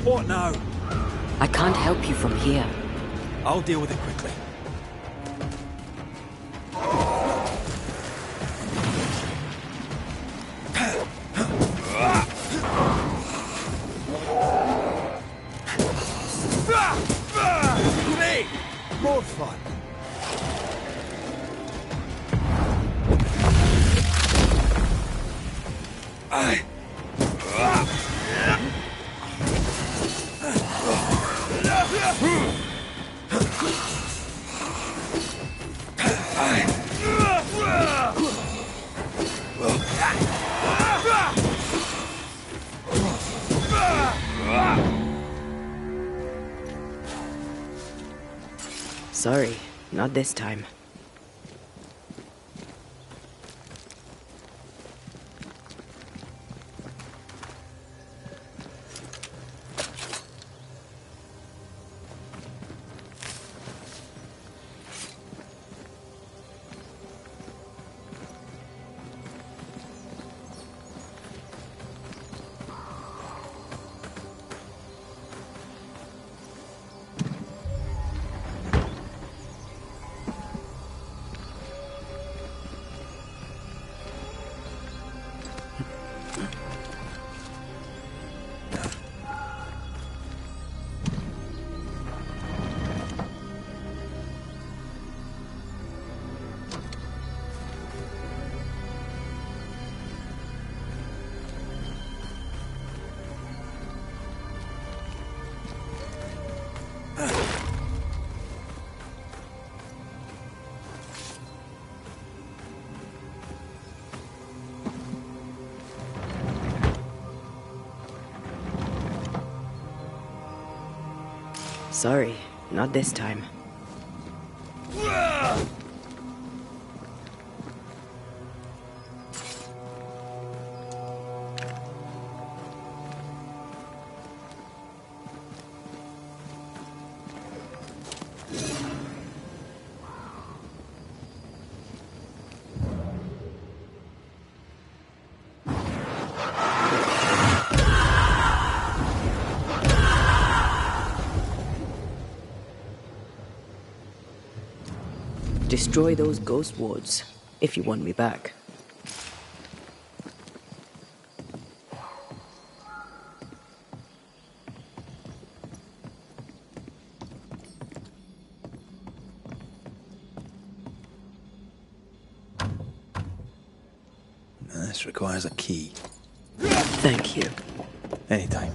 What now? I can't help you from here. I'll deal with it quickly. Me! More fun. Sorry, not this time. Sorry, not this time. Destroy those ghost wards, if you want me back. This requires a key. Thank you. Anytime.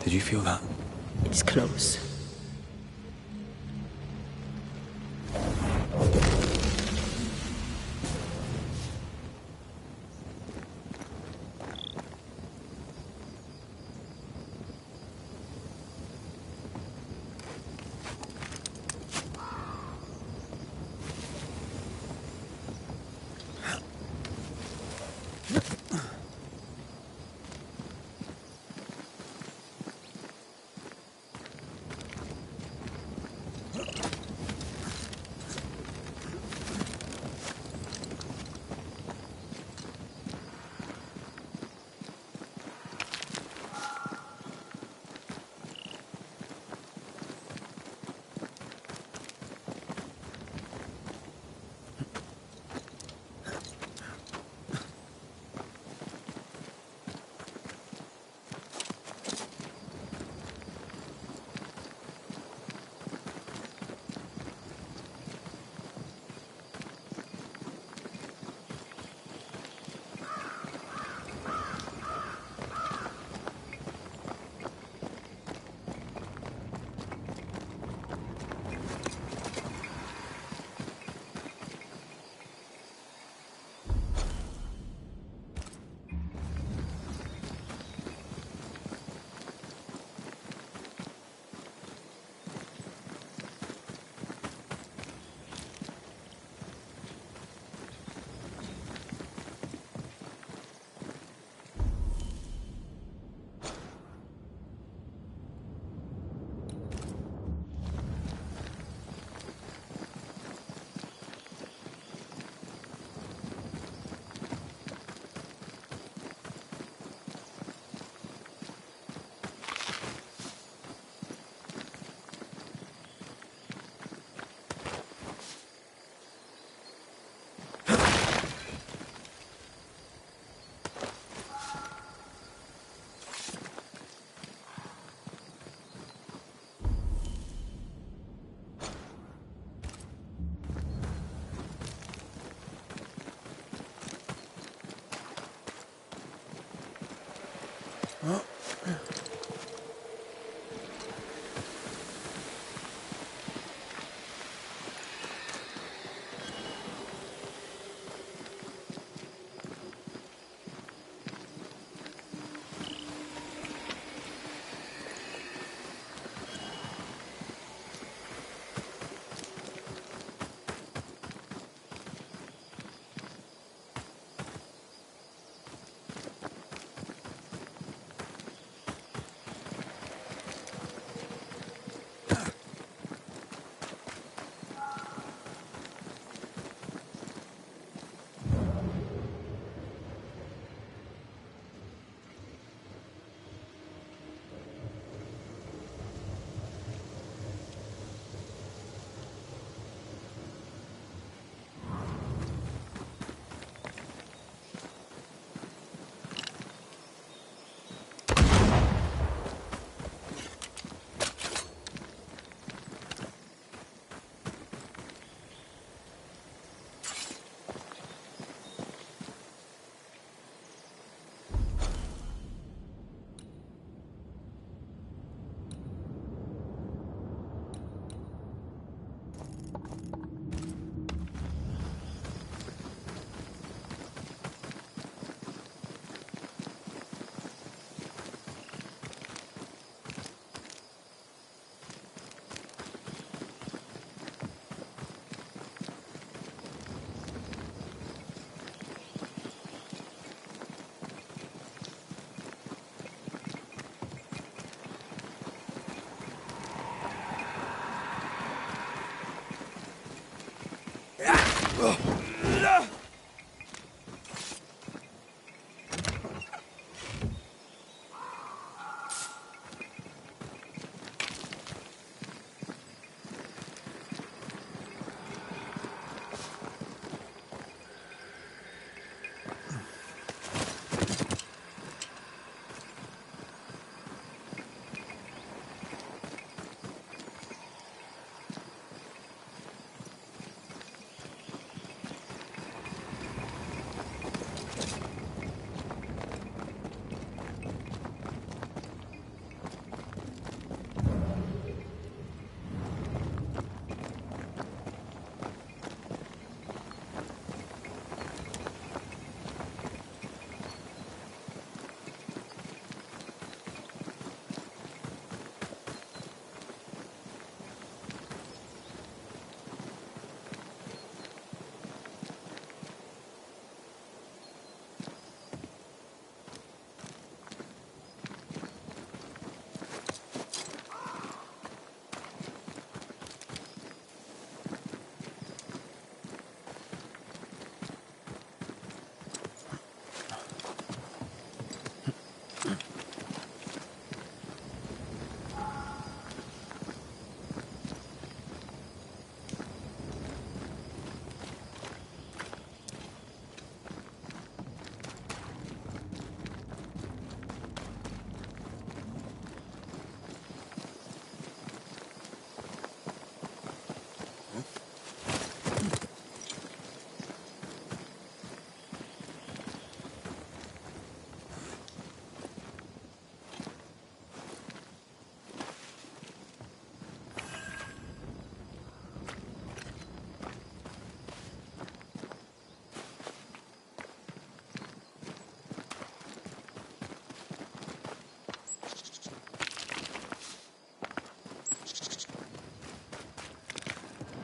Did you feel that? It's close.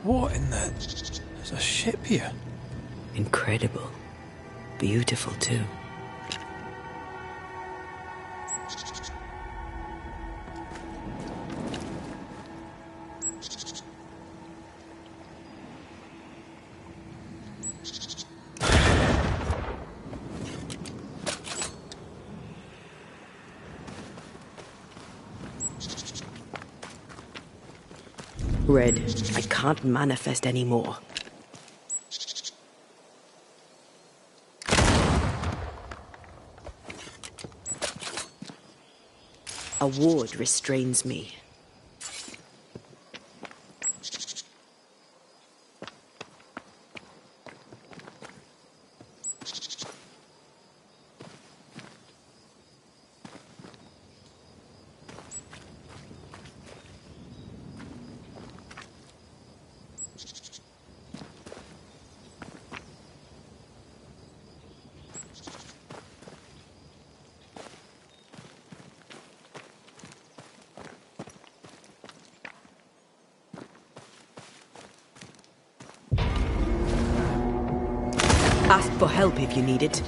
What in the... There's a ship here. Incredible. Beautiful, too. Red, I can't manifest anymore. A ward restrains me. Ask for help if you need it.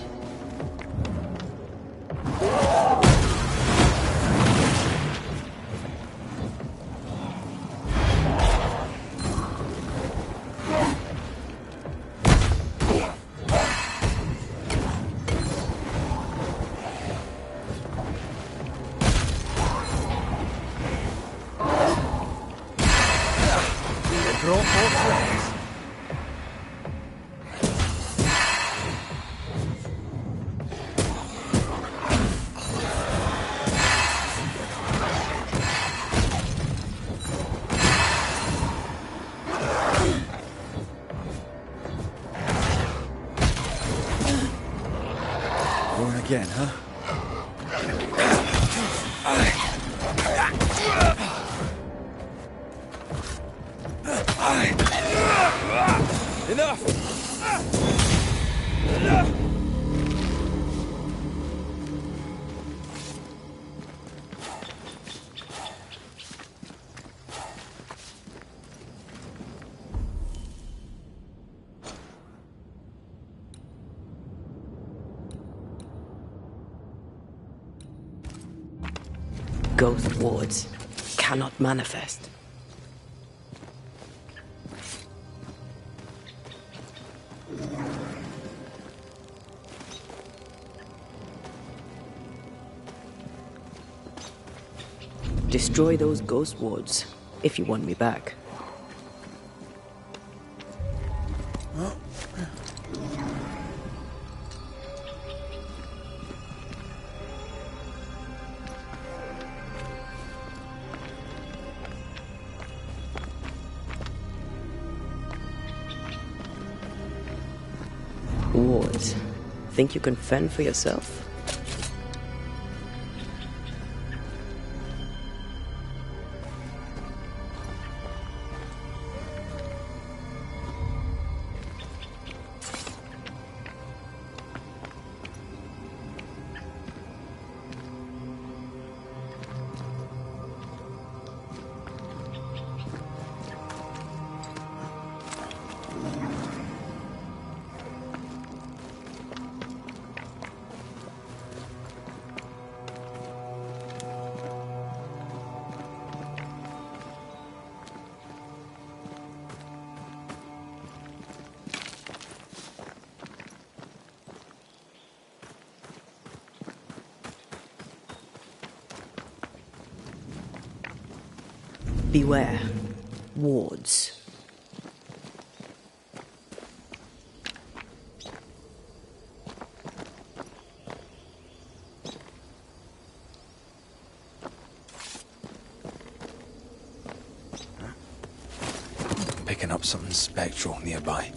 Again, huh? Enough! Ghost wards cannot manifest. Destroy those ghost wards if you want me back. Wards, think you can fend for yourself? Beware. Wards. Picking up something spectral nearby.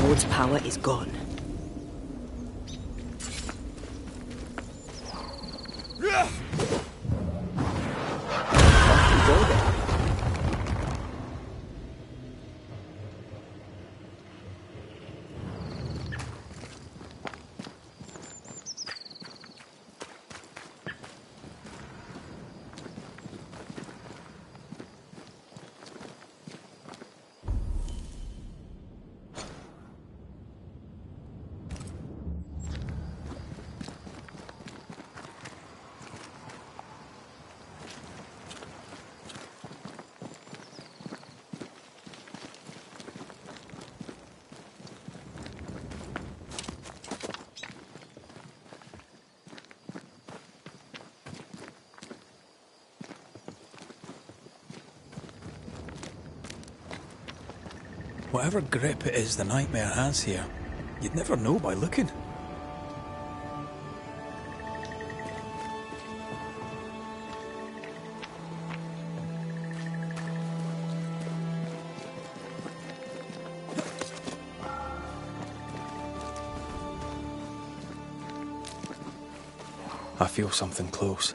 Ward's power is gone. Go there. Whatever grip it is the nightmare has here, you'd never know by looking. I feel something close.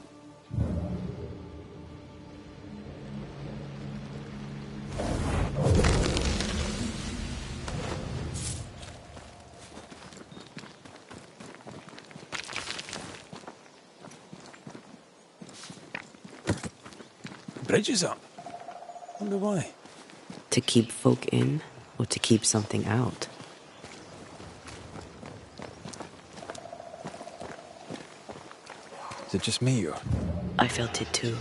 bridge is up. Wonder why. To keep folk in, or to keep something out? Is it just me, or? I felt it too.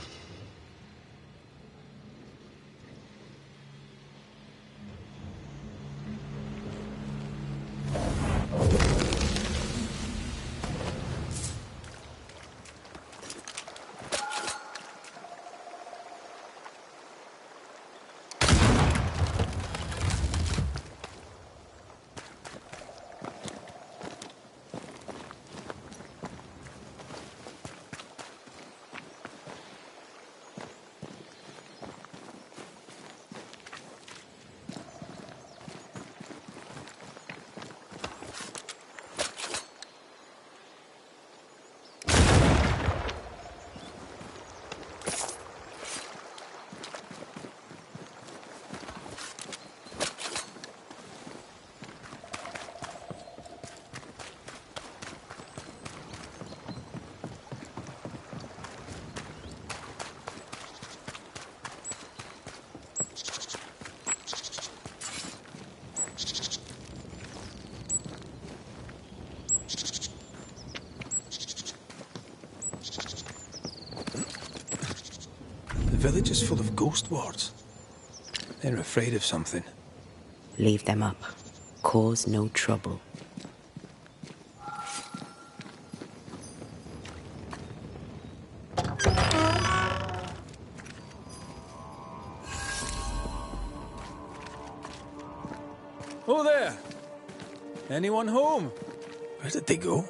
The village is full of ghost wards. They're afraid of something. Leave them up. Cause no trouble. Oh there! Anyone home? Where did they go?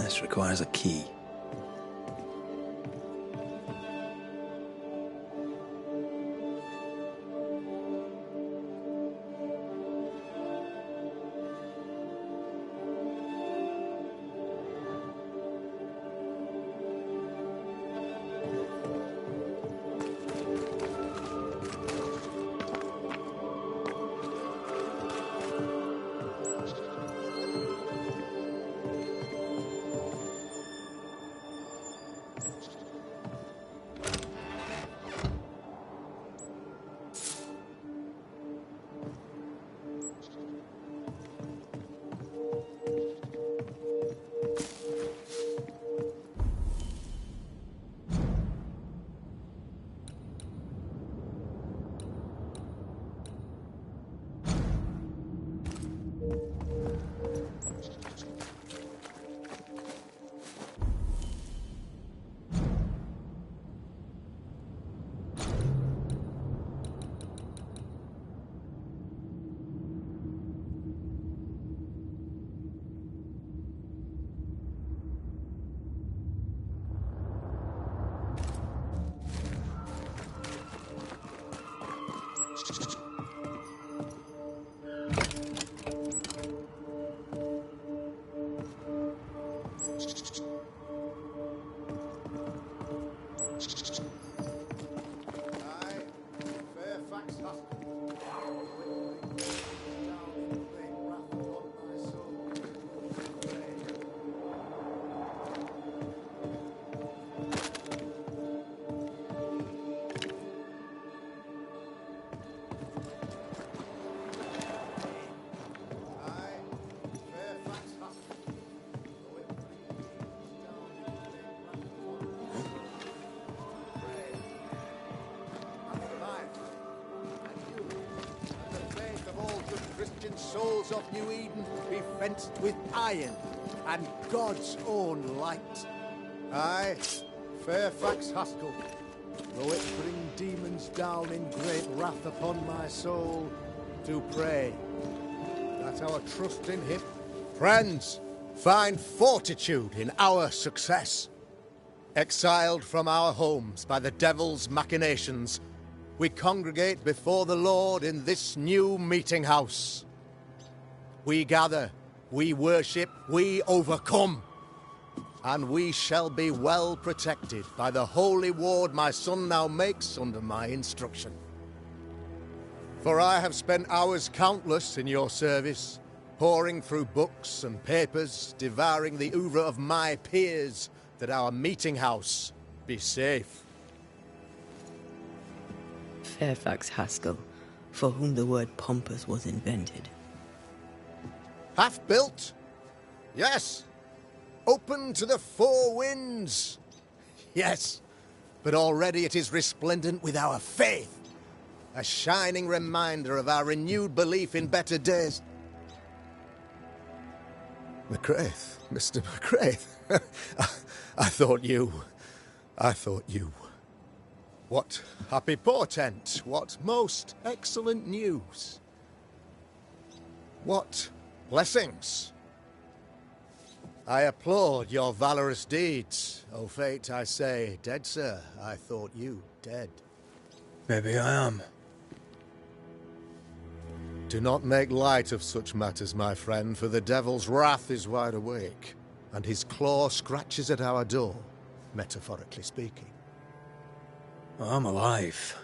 This requires a key. Souls of New Eden be fenced with iron and God's own light. I, Fairfax Haskell, though it bring demons down in great wrath upon my soul, do pray that our trust in him... Friends, find fortitude in our success. Exiled from our homes by the devil's machinations, we congregate before the Lord in this new meeting house. We gather, we worship, we overcome. And we shall be well protected by the holy ward my son now makes under my instruction. For I have spent hours countless in your service, poring through books and papers, devouring the oeuvre of my peers, that our meeting house be safe. Fairfax Haskell, for whom the word pompous was invented. Half-built? Yes. Open to the four winds? Yes. But already it is resplendent with our faith. A shining reminder of our renewed belief in better days. McCraith, Mr. McCraith. I thought you. What happy portent, what most excellent news. What blessings. I applaud your valorous deeds. O fate, I say, dead sir, I thought you dead. Maybe I am. Do not make light of such matters, my friend, for the devil's wrath is wide awake, and his claw scratches at our door, metaphorically speaking. I'm alive.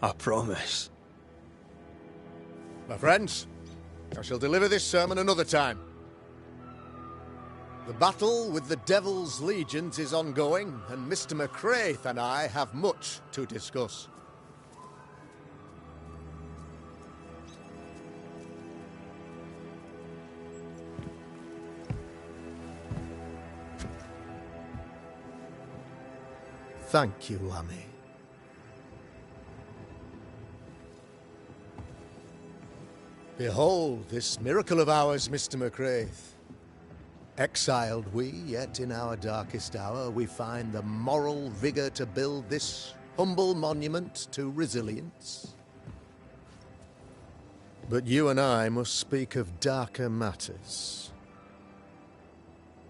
I promise. My friends, I shall deliver this sermon another time. The battle with the Devil's legions is ongoing, and Mr. McCraith and I have much to discuss. Thank you, Lammy. Behold this miracle of ours, Mr. McCraith. Exiled we, yet in our darkest hour we find the moral vigor to build this humble monument to resilience. But you and I must speak of darker matters.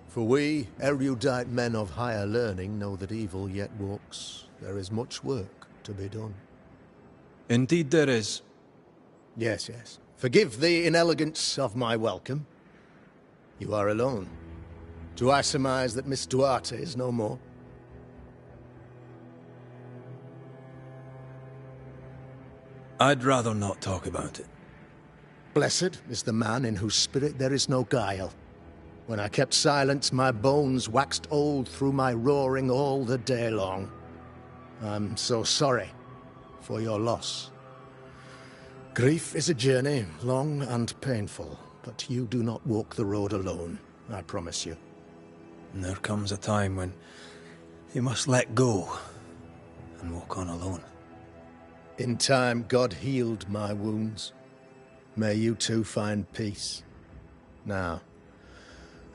For we, erudite men of higher learning, know that evil yet walks. There is much work to be done. Indeed there is. Yes, yes. Forgive the inelegance of my welcome. You are alone. Do I surmise that Miss Duarte is no more? I'd rather not talk about it. Blessed is the man in whose spirit there is no guile. When I kept silence, my bones waxed old through my roaring all the day long. I'm so sorry for your loss. Grief is a journey, long and painful, but you do not walk the road alone, I promise you. And there comes a time when you must let go and walk on alone. In time, God healed my wounds. May you too find peace. Now,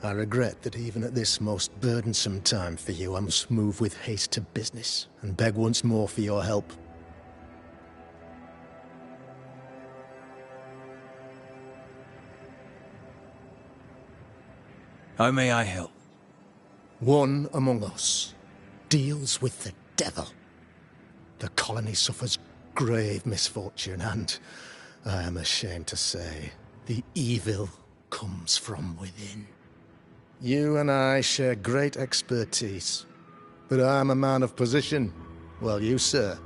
I regret that even at this most burdensome time for you, I must move with haste to business and beg once more for your help. How may I help? One among us deals with the devil. The colony suffers grave misfortune and, I am ashamed to say, the evil comes from within. You and I share great expertise, but I am a man of position, while you, sir,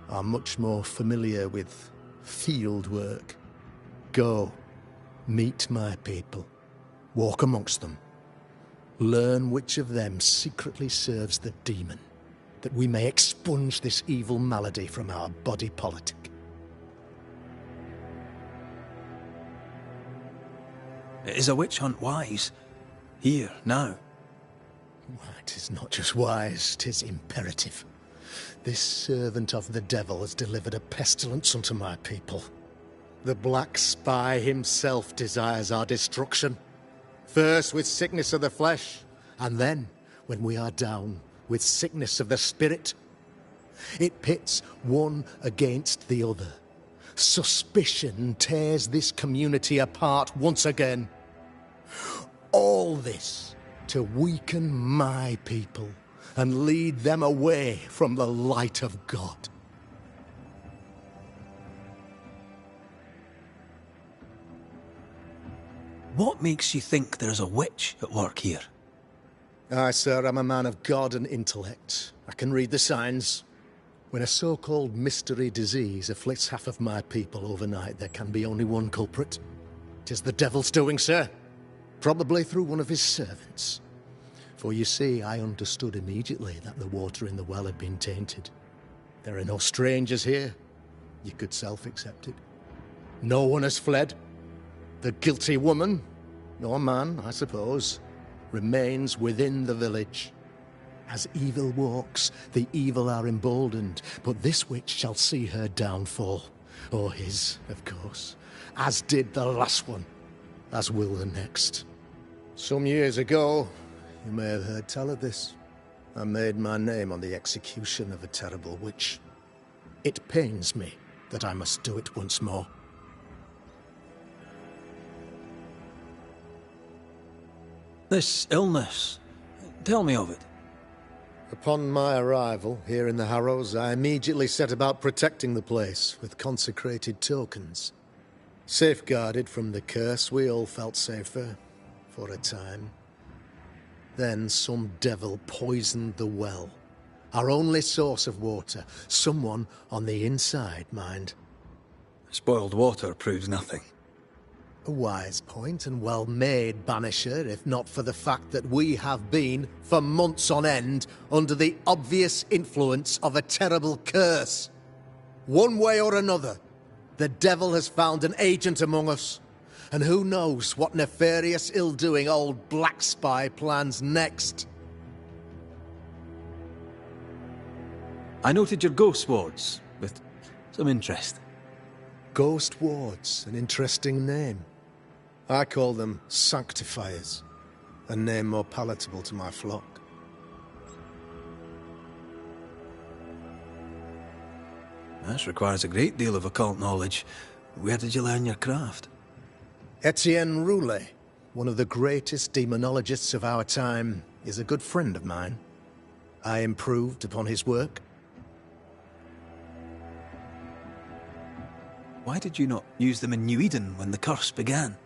are much more familiar with field work. Go, meet my people, walk amongst them, learn which of them secretly serves the demon, that we may expunge this evil malady from our body politic. Is a witch hunt wise? Here, now? It is not just wise, 'tis imperative. This servant of the devil has delivered a pestilence unto my people. The Black Spy himself desires our destruction. First with sickness of the flesh, and then, when we are down, with sickness of the spirit. It pits one against the other. Suspicion tears this community apart once again. All this to weaken my people and lead them away from the light of God. What makes you think there's a witch at work here? Aye, sir, I'm a man of God and intellect. I can read the signs. When a so-called mystery disease afflicts half of my people overnight, there can be only one culprit. 'Tis the devil's doing, sir. Probably through one of his servants. For you see, I understood immediately that the water in the well had been tainted. There are no strangers here. You could self-accept it. No one has fled. The guilty woman, or man, I suppose, remains within the village. As evil walks, the evil are emboldened, but this witch shall see her downfall. Or his, of course. As did the last one. As will the next. Some years ago, you may have heard tell of this. I made my name on the execution of a terrible witch. It pains me that I must do it once more. This illness, tell me of it. Upon my arrival here in the Harrows, I immediately set about protecting the place with consecrated tokens. Safeguarded from the curse, we all felt safer, for a time. Then some devil poisoned the well, our only source of water. Someone on the inside, mind. Spoiled water proves nothing. A wise point and well made, Banisher, if not for the fact that we have been, for months on end, under the obvious influence of a terrible curse. One way or another, the devil has found an agent among us, and who knows what nefarious ill-doing old Black Spy plans next. I noted your ghost wards with some interest. Ghost wards, an interesting name. I call them sanctifiers, a name more palatable to my flock. This requires a great deal of occult knowledge. Where did you learn your craft? Etienne Roulet, one of the greatest demonologists of our time, is a good friend of mine. I improved upon his work. Why did you not use them in New Eden when the curse began?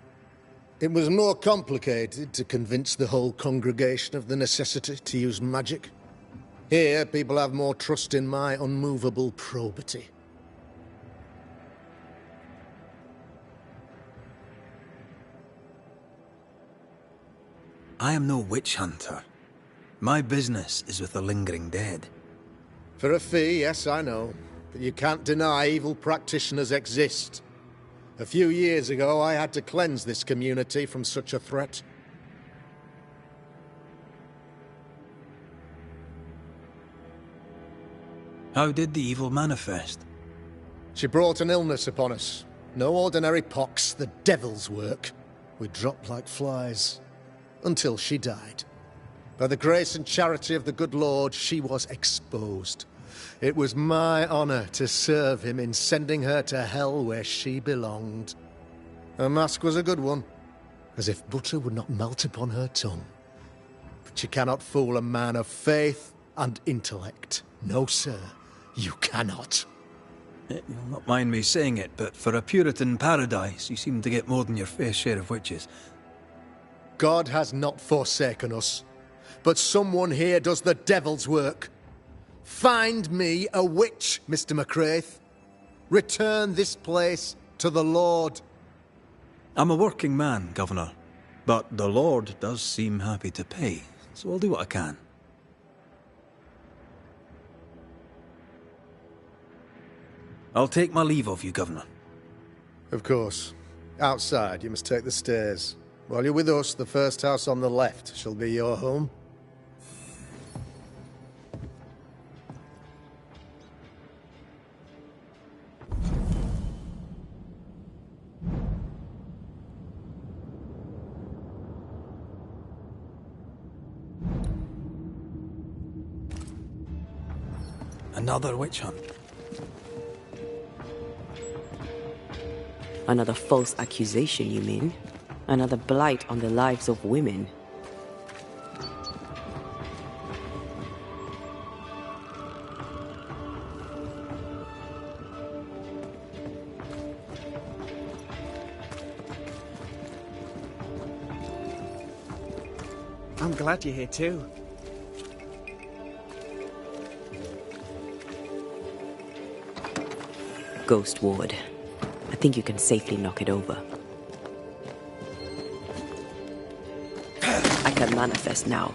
It was more complicated to convince the whole congregation of the necessity to use magic. Here, people have more trust in my unmovable probity. I am no witch hunter. My business is with the lingering dead. For a fee, yes, I know. But you can't deny evil practitioners exist. A few years ago, I had to cleanse this community from such a threat. How did the evil manifest? She brought an illness upon us. No ordinary pox, the devil's work. We dropped like flies. Until she died. By the grace and charity of the good Lord, she was exposed. It was my honor to serve him in sending her to hell where she belonged. Her mask was a good one, as if butter would not melt upon her tongue. But you cannot fool a man of faith and intellect. No, sir, you cannot. You'll not mind me saying it, but for a Puritan paradise, you seem to get more than your fair share of witches. God has not forsaken us, but someone here does the devil's work. Find me a witch, Mr. McCraith. Return this place to the Lord. I'm a working man, Governor, but the Lord does seem happy to pay, so I'll do what I can. I'll take my leave of you, Governor. Of course. Outside, you must take the stairs. While you're with us, the first house on the left shall be your home. Another witch hunt. Another false accusation, you mean? Another blight on the lives of women? I'm glad you're here too. Ghost Ward. I think you can safely knock it over. I can manifest now.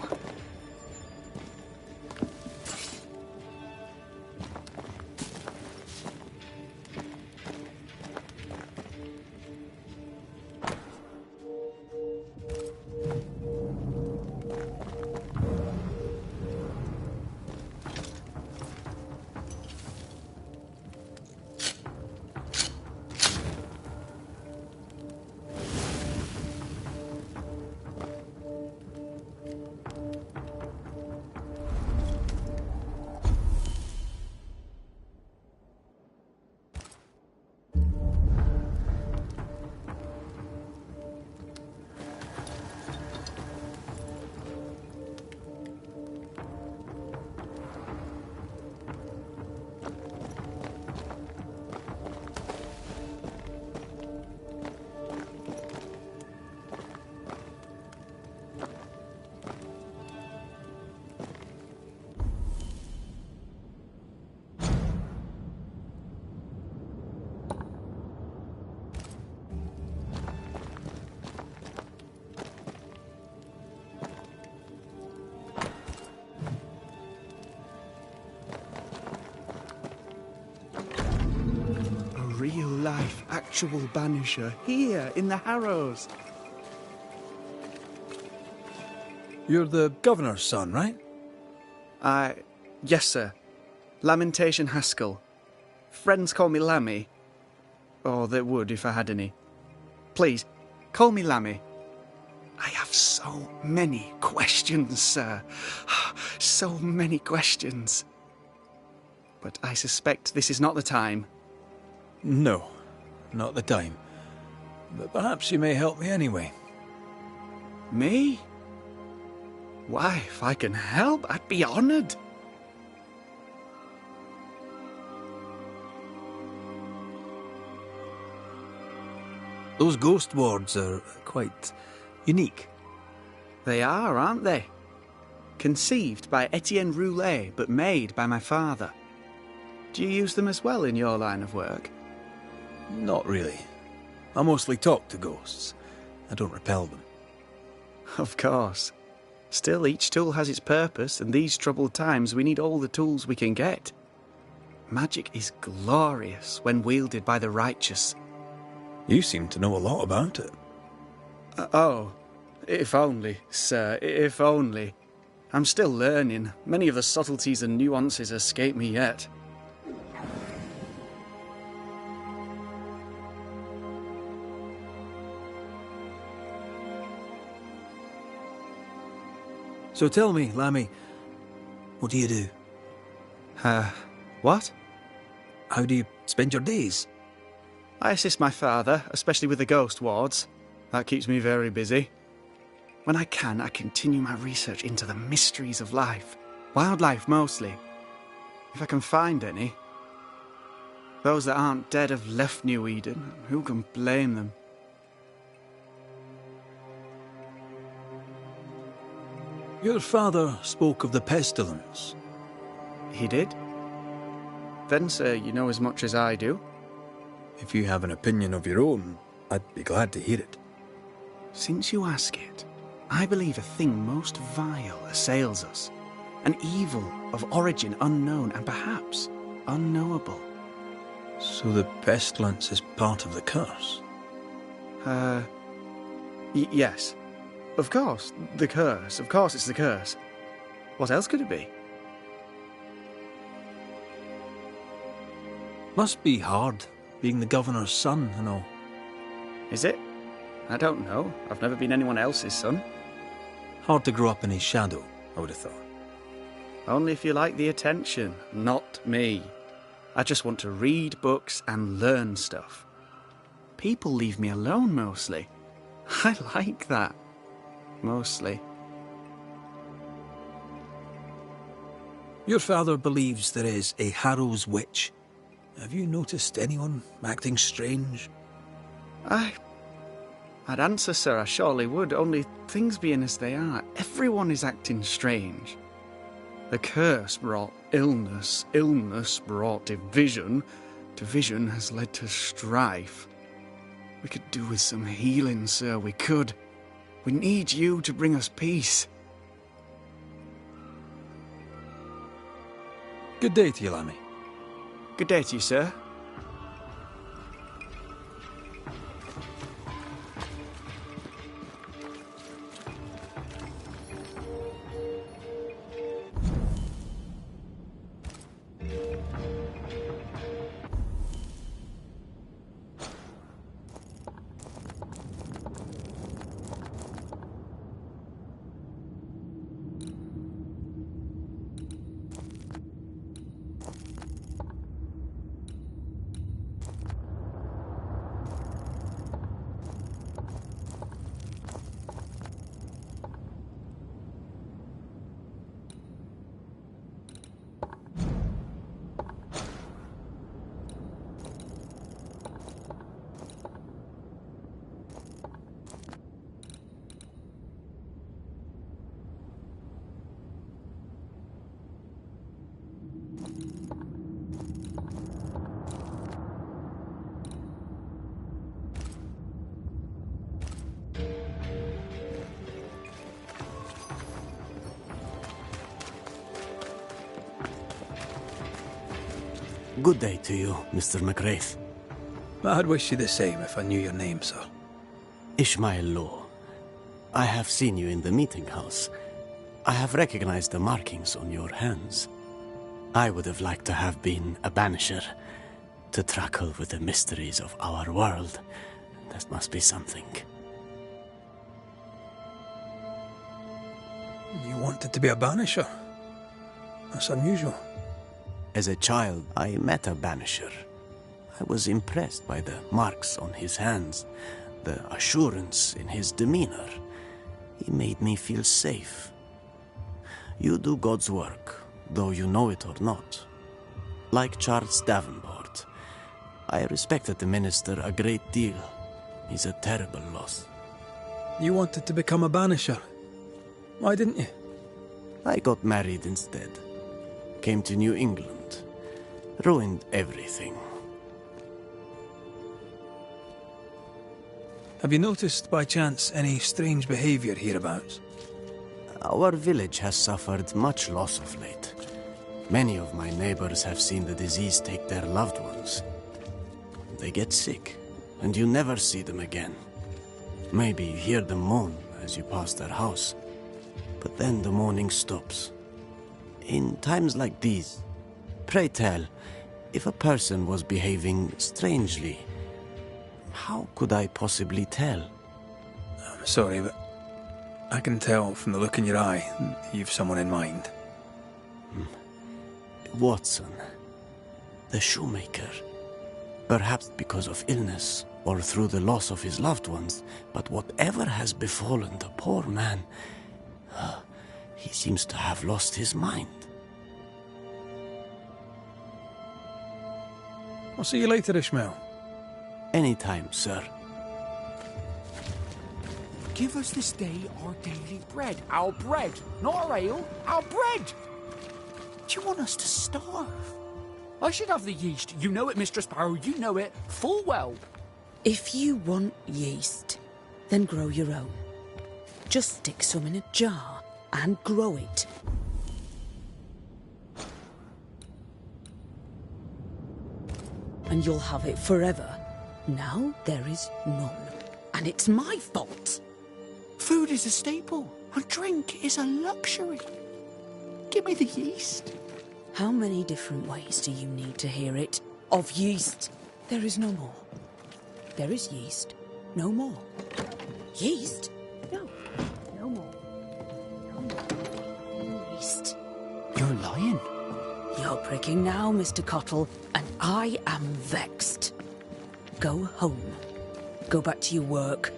Real-life, actual Banisher here in the Harrows. You're the Governor's son, right? Yes, sir. Lamentation Haskell. Friends call me Lammy. Or they would if I had any. Please, call me Lammy. I have so many questions, sir. So many questions. But I suspect this is not the time. No, not the time. But perhaps you may help me anyway. Me? Why, if I can help, I'd be honoured. Those ghost wards are quite unique. They are, aren't they? Conceived by Etienne Roulet, but made by my father. Do you use them as well in your line of work? Not really. I mostly talk to ghosts. I don't repel them. Of course. Still, each tool has its purpose, and these troubled times we need all the tools we can get. Magic is glorious when wielded by the righteous. You seem to know a lot about it. Oh, if only, sir, if only. I'm still learning. Many of the subtleties and nuances escape me yet. So tell me, Lammy, what do you do? What? How do you spend your days? I assist my father, especially with the ghost wards. That keeps me very busy. When I can, I continue my research into the mysteries of life. Wildlife, mostly. If I can find any. Those that aren't dead have left New Eden. Who can blame them? Your father spoke of the pestilence. He did? Then, sir, you know as much as I do. If you have an opinion of your own, I'd be glad to hear it. Since you ask it, I believe a thing most vile assails us. An evil of origin unknown and perhaps unknowable. So the pestilence is part of the curse? Yes. Of course, the curse. Of course it's the curse. What else could it be? Must be hard, being the governor's son and all. Is it? I don't know. I've never been anyone else's son. Hard to grow up in his shadow, I would have thought. Only if you like the attention, not me. I just want to read books and learn stuff. People leave me alone mostly. I like that. Mostly. Your father believes there is a Harrow's witch. Have you noticed anyone acting strange? I'd answer, sir, I surely would, only things being as they are, everyone is acting strange. The curse brought illness, illness brought division, division has led to strife. We could do with some healing, sir, we could. We need you to bring us peace. Good day to you, Lammy. Good day to you, sir. Good day to you, Mr. McWraith. I'd wish you the same if I knew your name, sir. Ishmael Law. I have seen you in the meeting house. I have recognized the markings on your hands. I would have liked to have been a banisher, to tackle with the mysteries of our world. That must be something. You wanted to be a banisher? That's unusual. As a child, I met a banisher. I was impressed by the marks on his hands, the assurance in his demeanor. He made me feel safe. You do God's work, though you know it or not. Like Charles Davenport, I respected the minister a great deal. He's a terrible loss. You wanted to become a banisher? Why didn't you? I got married instead. Came to New England. Ruined everything. Have you noticed, by chance, any strange behavior hereabouts? Our village has suffered much loss of late. Many of my neighbors have seen the disease take their loved ones. They get sick, and you never see them again. Maybe you hear them moan as you pass their house, but then the moaning stops. In times like these, pray tell, if a person was behaving strangely, how could I possibly tell? I'm sorry, but I can tell from the look in your eye that you've someone in mind. Watson, the shoemaker. Perhaps because of illness, or through the loss of his loved ones, but whatever has befallen the poor man, he seems to have lost his mind. I'll see you later, Ishmael. Anytime, sir. Give us this day our daily bread. Our bread, not our ale, our bread! Do you want us to starve? I should have the yeast. You know it, Mistress Barrow, you know it full well. If you want yeast, then grow your own. Just stick some in a jar and grow it. And you'll have it forever. Now there is none. And it's my fault. Food is a staple, and drink is a luxury. Give me the yeast. How many different ways do you need to hear it? Of yeast, there is no more. There is yeast, no more. Yeast? No, no more. No more. Yeast. You're lying. You're pricking now, Mr. Cottle, and I am vexed. Go home. Go back to your work.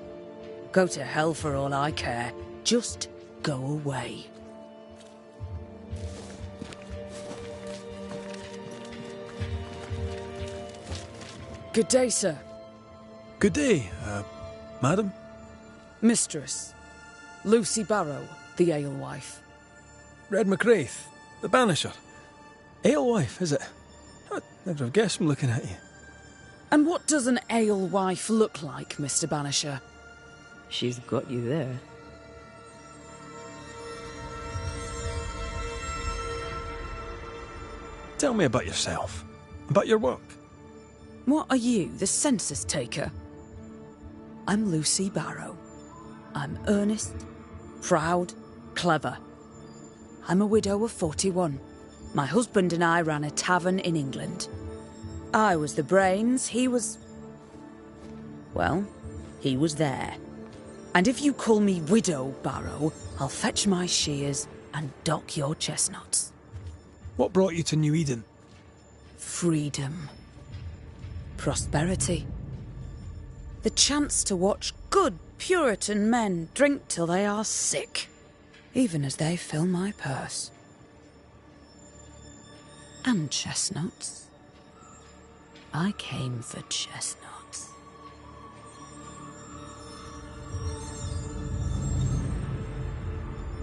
Go to hell for all I care. Just go away. Good day, sir. Good day, madam. Mistress. Lucy Barrow, the alewife. Red McWraith, the Banisher. Alewife, is it? I'd never have guessed from looking at you. And what does an alewife look like, Mr. Banisher? She's got you there. Tell me about yourself. About your work. What are you, the census taker? I'm Lucy Barrow. I'm earnest, proud, clever. I'm a widow of 41. My husband and I ran a tavern in England. I was the brains, he was... well, he was there. And if you call me Widow Barrow, I'll fetch my shears and dock your chestnuts. What brought you to New Eden? Freedom. Prosperity. The chance to watch good Puritan men drink till they are sick, even as they fill my purse. And chestnuts. I came for chestnuts.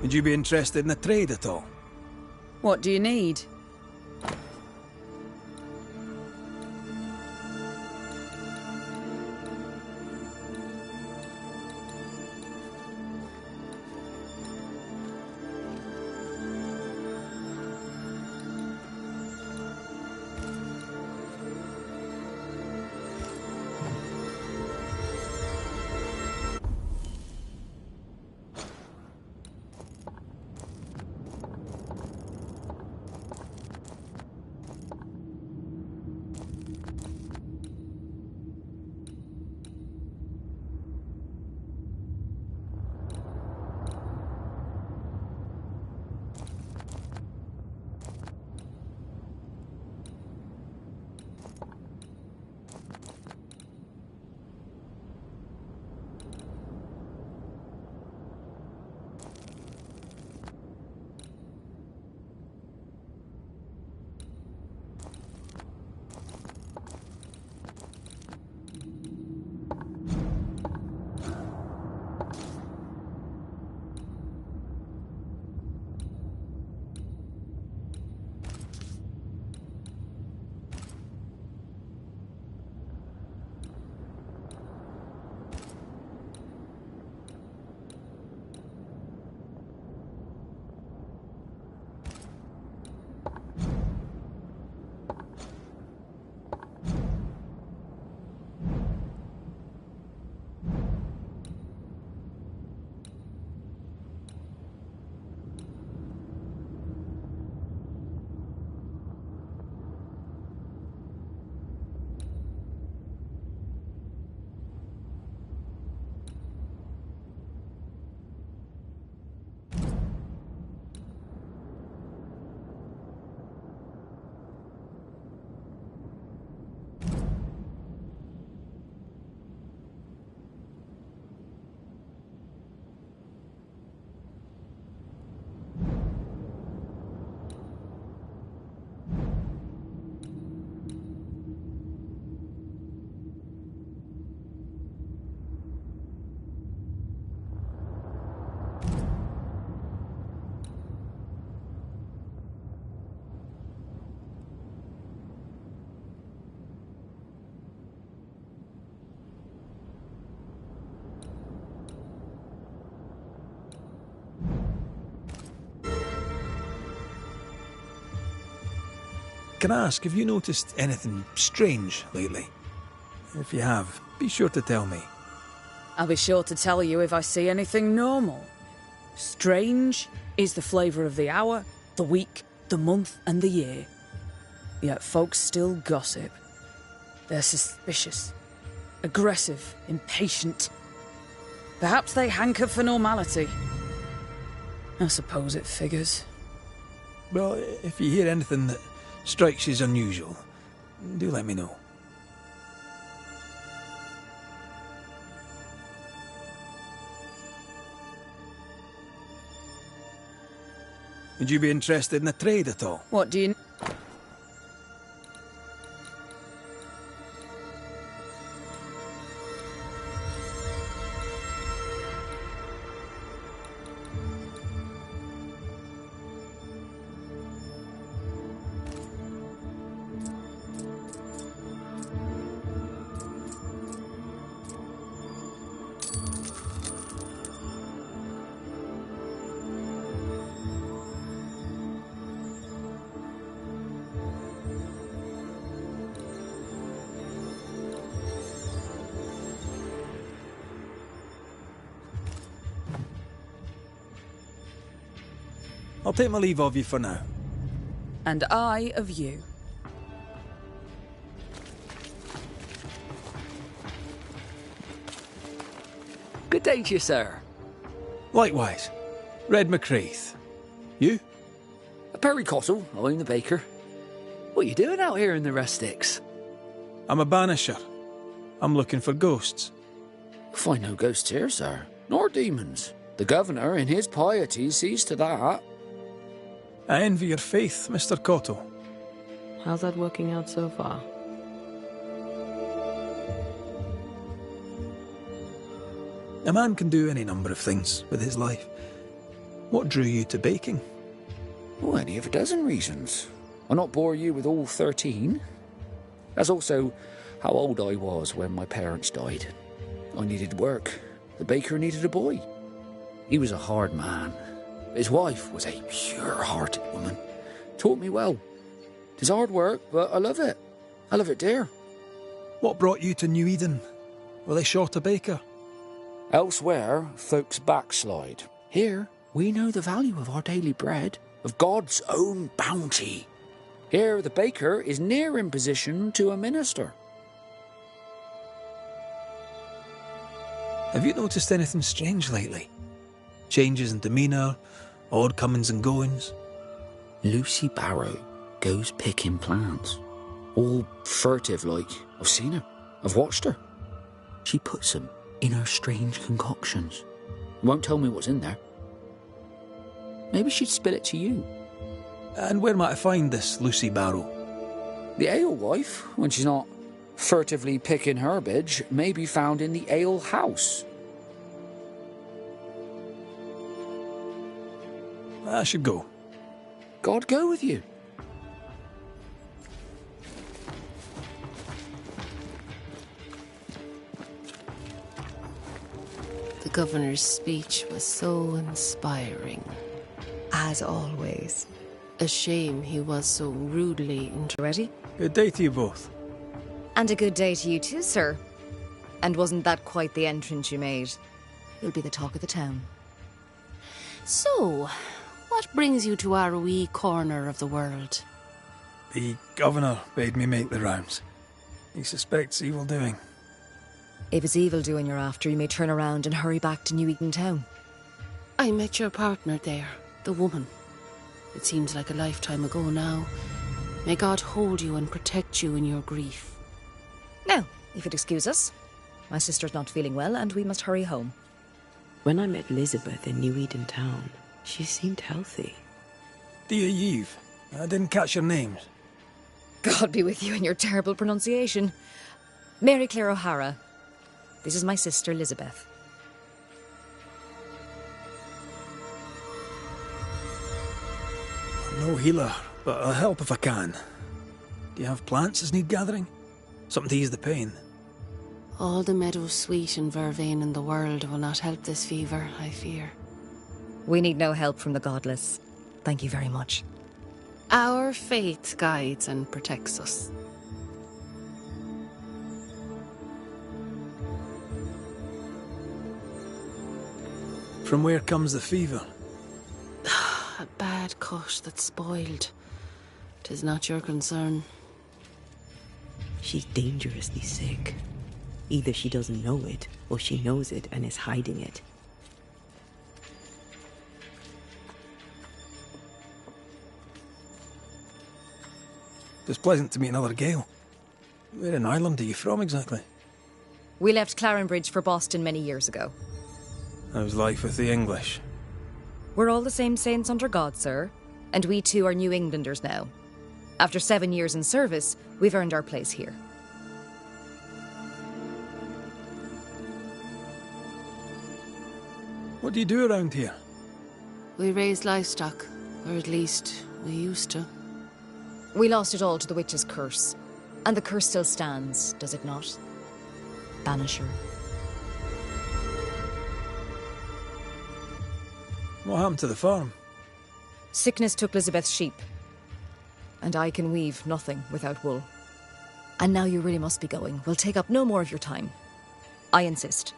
Would you be interested in a trade at all? What do you need? can I ask, have you noticed anything strange lately? If you have, be sure to tell me. I'll be sure to tell you if I see anything normal. Strange is the flavour of the hour, the week, the month and the year. Yet folks still gossip. They're suspicious, aggressive, impatient. Perhaps they hanker for normality. I suppose it figures. Well, if you hear anything that strikes you as unusual, do let me know. Would you be interested in a trade at all? What do you... I'll take my leave of you for now. And I of you. Good day to you, sir. Likewise. Red McCraith. You? Perry Cottle, I'm the baker. What are you doing out here in the rustics? I'm a banisher. I'm looking for ghosts. You'll find no ghosts here, sir, nor demons. The governor, in his piety, sees to that. I envy your faith, Mr. Cotto. How's that working out so far? A man can do any number of things with his life. What drew you to baking? Oh, any of a dozen reasons. I'll not bore you with all 13. That's also how old I was when my parents died. I needed work. The baker needed a boy. He was a hard man. His wife was a pure-hearted woman. Taught me well. 'Tis hard work, but I love it. I love it dear. What brought you to New Eden? Were they short a baker? Elsewhere, folks backslide. Here, we know the value of our daily bread, of God's own bounty. Here, the baker is near in position to a minister. Have you noticed anything strange lately? Changes in demeanour, odd comings and goings? Lucy Barrow goes picking plants. All furtive like. I've seen her. I've watched her. She puts them in her strange concoctions. Won't tell me what's in there. Maybe she'd spill it to you. And where might I find this Lucy Barrow? The alewife, when she's not furtively picking herbage, may be found in the ale house. I should go. God go with you. The governor's speech was so inspiring. As always. A shame he was so rudely Ready? Good day to you both. And a good day to you too, sir. And wasn't that quite the entrance you made? You'll be the talk of the town. So, what brings you to our wee corner of the world? The governor bade me make the rounds. He suspects evil doing. If it's evil doing you're after, you may turn around and hurry back to New Eden town. I met your partner there, the woman. It seems like a lifetime ago now. May God hold you and protect you in your grief. Now, if you'd excuse us, my sister's not feeling well and we must hurry home. When I met Elizabeth in New Eden town, she seemed healthy. Dear Yves, I didn't catch your names. God be with you and your terrible pronunciation. Mary Claire O'Hara. This is my sister, Elizabeth. I'm no healer, but I'll help if I can. Do you have plants as need gathering? Something to ease the pain? All the meadow sweet and vervain in the world will not help this fever, I fear. We need no help from the godless. Thank you very much. Our faith guides and protects us. From where comes the fever? A bad cut that's spoiled. 'Tis not your concern. She's dangerously sick. Either she doesn't know it, or she knows it and is hiding it. It's pleasant to meet another Gale. Where in Ireland are you from exactly? We left Clarenbridge for Boston many years ago. How's life with the English? We're all the same saints under God, sir. And we too are New Englanders now. After 7 years in service, we've earned our place here. What do you do around here? We raise livestock, or at least we used to. We lost it all to the witch's curse. And the curse still stands, does it not? Banisher. What happened to the farm? Sickness took Elizabeth's sheep. And I can weave nothing without wool. And now you really must be going. We'll take up no more of your time. I insist.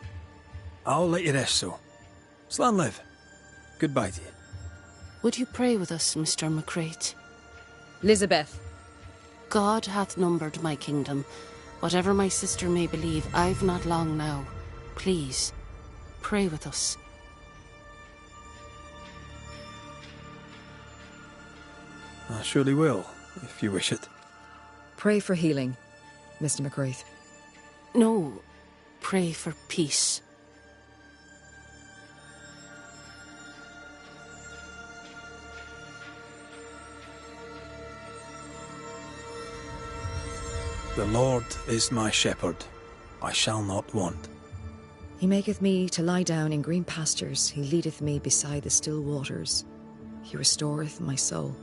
I'll let you rest, so. Slan live. Goodbye to you. Would you pray with us, Mr. McCrate? Elizabeth. God hath numbered my kingdom. Whatever my sister may believe, I've not long now. Please, pray with us. I surely will, if you wish it. Pray for healing, Mr. McCraith. No, pray for peace. The Lord is my shepherd, I shall not want. He maketh me to lie down in green pastures. He leadeth me beside the still waters. He restoreth my soul.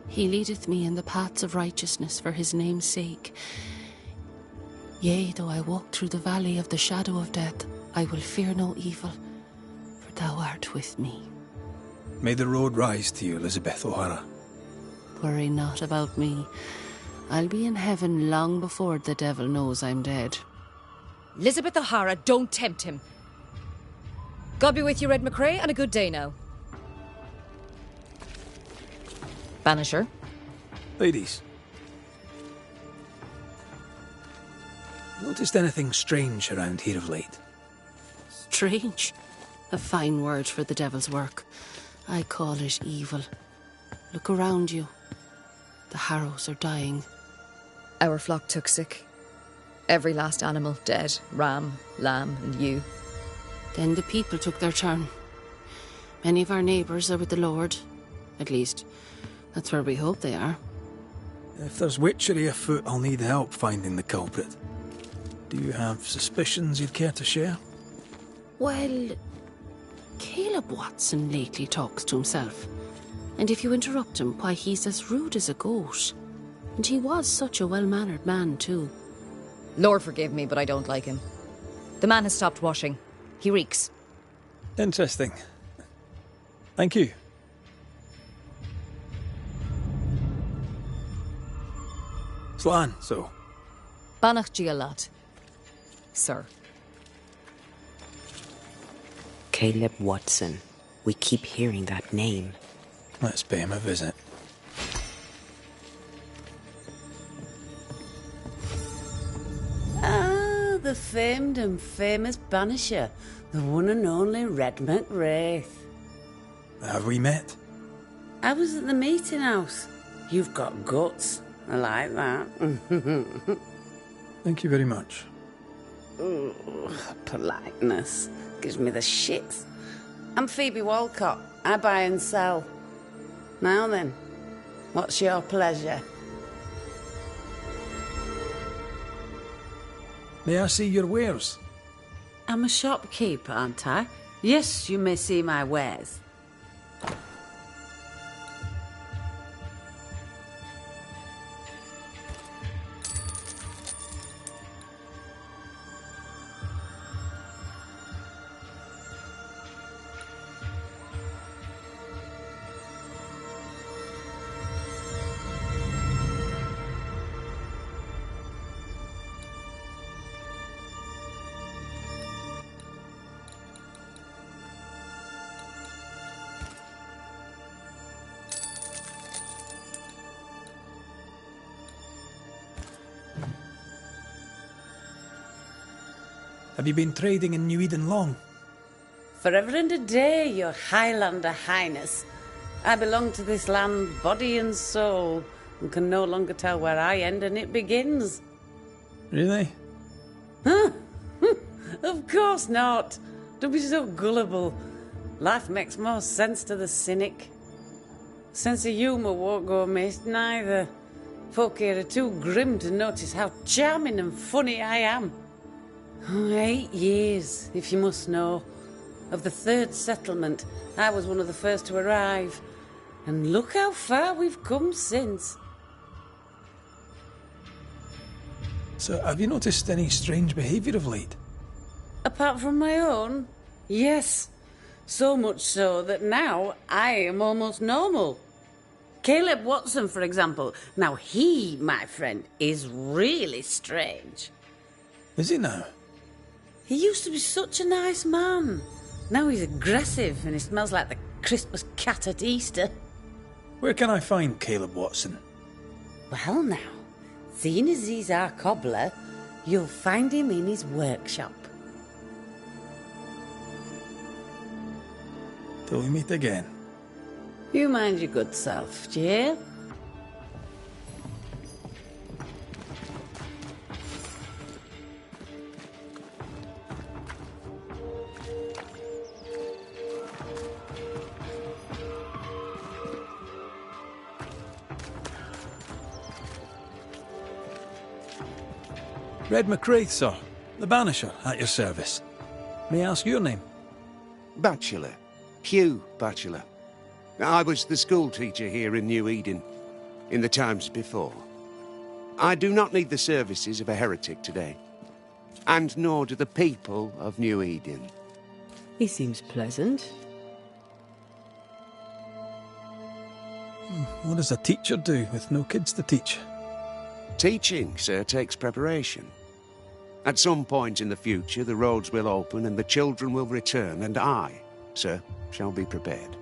He leadeth me in the paths of righteousness for his name's sake. Yea, though I walk through the valley of the shadow of death, I will fear no evil, for thou art with me. May the road rise to you, Elizabeth O'Hara. Worry not about me. I'll be in heaven long before the devil knows I'm dead. Elizabeth O'Hara, don't tempt him. God be with you, Red McCrae, and a good day now. Banisher. Ladies. Noticed anything strange around here of late? Strange. A fine word for the devil's work. I call it evil. Look around you. The harrows are dying. Our flock took sick. Every last animal dead. Ram, lamb, and ewe. Then the people took their turn. Many of our neighbours are with the Lord. At least, that's where we hope they are. If there's witchery afoot, I'll need help finding the culprit. Do you have suspicions you'd care to share? Well, Caleb Watson lately talks to himself. And if you interrupt him, why, he's as rude as a goat. And he was such a well-mannered man, too. Lord forgive me, but I don't like him. The man has stopped washing. He reeks. Interesting. Thank you. Slan, so. Banach Gialat. Sir. Caleb Watson. We keep hearing that name. Let's pay him a visit. Ah, the famed and famous Banisher. The one and only Red McWraith. Have we met? I was at the meeting house. You've got guts. I like that. Thank you very much. Ooh, politeness. Gives me the shits. I'm Phoebe Walcott. I buy and sell. Now then, what's your pleasure? May I see your wares? I'm a shopkeeper, aren't I? Yes, you may see my wares. Have you been trading in New Eden long? Forever and a day, your Highlander Highness. I belong to this land, body and soul, and can no longer tell where I end and it begins. Really? Huh? Of course not. Don't be so gullible. Life makes more sense to the cynic. Sense of humour won't go amiss, neither. Folk here are too grim to notice how charming and funny I am. 8 years, if you must know. Of the third settlement, I was one of the first to arrive. And look how far we've come since. So, have you noticed any strange behaviour of late? Apart from my own? Yes. So much so that now I am almost normal. Caleb Watson, for example. Now he, my friend, is really strange. Is he now? He used to be such a nice man. Now he's aggressive and he smells like the Christmas cat at Easter. Where can I find Caleb Watson? Well now, seeing as he's our cobbler, you'll find him in his workshop. Till we meet again. You mind your good self, do you hear? Red McCraith, sir. The Banisher, at your service. May I ask your name? Bachelor. Hugh Bachelor. I was the school teacher here in New Eden, in the times before. I do not need the services of a heretic today, and nor do the people of New Eden. He seems pleasant. What does a teacher do with no kids to teach? Teaching, sir, takes preparation. At some point in the future, the roads will open and the children will return, and I, sir, shall be prepared.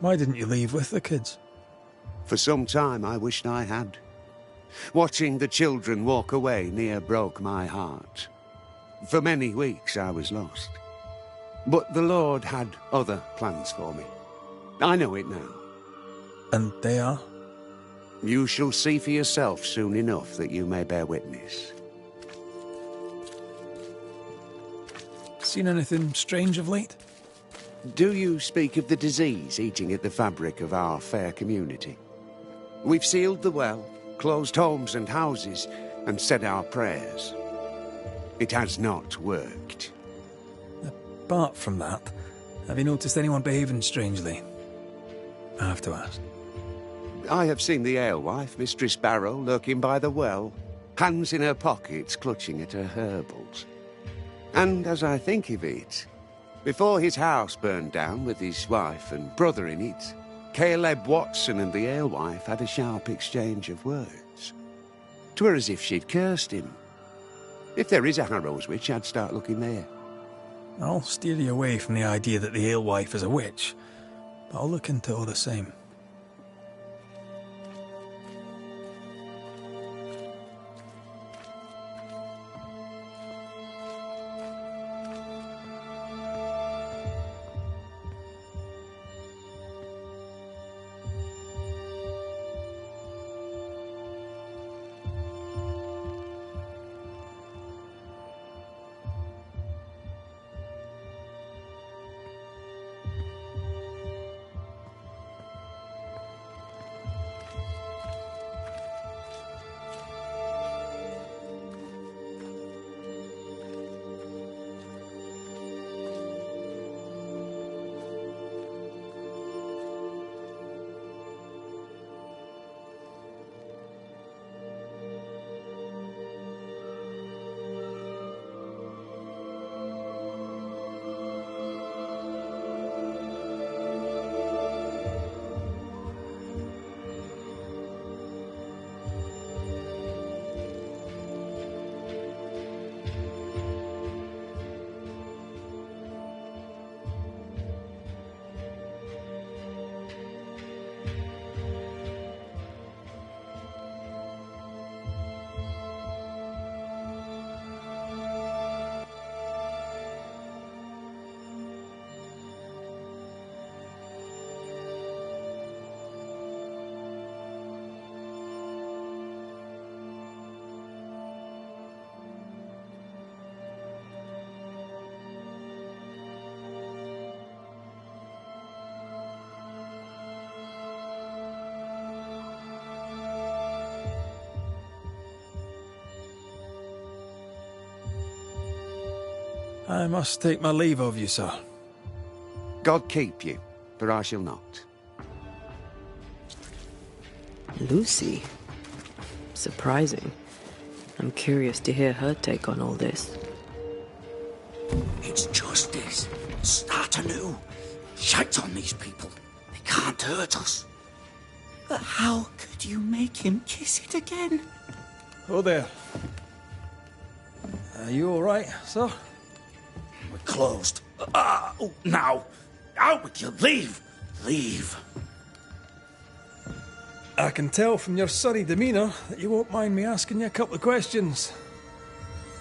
Why didn't you leave with the kids? For some time I wished I had. Watching the children walk away near broke my heart. For many weeks I was lost. But the Lord had other plans for me. I know it now. And they are? You shall see for yourself soon enough that you may bear witness. Seen anything strange of late? Do you speak of the disease eating at the fabric of our fair community? We've sealed the well, closed homes and houses, and said our prayers. It has not worked. Apart from that, have you noticed anyone behaving strangely? I have to ask. I have seen the alewife, Mistress Barrow, lurking by the well, hands in her pockets clutching at her herbals. And as I think of it, before his house burned down with his wife and brother in it, Caleb Watson and the alewife had a sharp exchange of words. 'Twere as if she'd cursed him. If there is a Harrow's witch, I'd start looking there. I'll steer you away from the idea that the alewife is a witch, but I'll look into it all the same. I must take my leave of you, sir. God keep you, for I shall not. Lucy. Surprising. I'm curious to hear her take on all this. It's justice. Start anew. Shite on these people. They can't hurt us. But how could you make him kiss it again? Oh, there. Are you all right, sir? We're closed. Now. Out with you. Leave. Leave. I can tell from your sunny demeanour that you won't mind me asking you a couple of questions.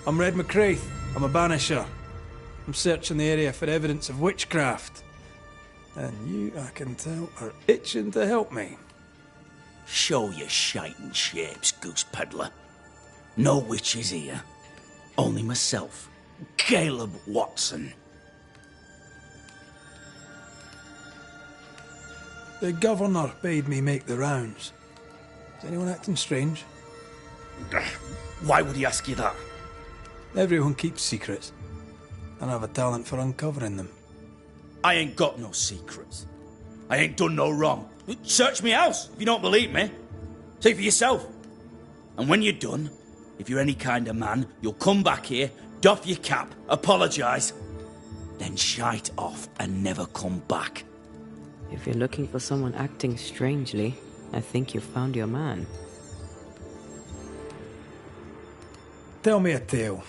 I'm Red McCraith. I'm a Banisher. I'm searching the area for evidence of witchcraft. And you, I can tell, are itching to help me. Show your shiting shapes, goose peddler. No witches here. Only myself, Caleb Watson. The governor bade me make the rounds. Is anyone acting strange? Why would he ask you that? Everyone keeps secrets, and I have a talent for uncovering them. I ain't got no secrets. I ain't done no wrong. Search me house if you don't believe me. See for yourself. And when you're done, if you're any kind of man, you'll come back here, doff your cap, apologise, then shite off and never come back. If you're looking for someone acting strangely, I think you've found your man. Tell me a tale.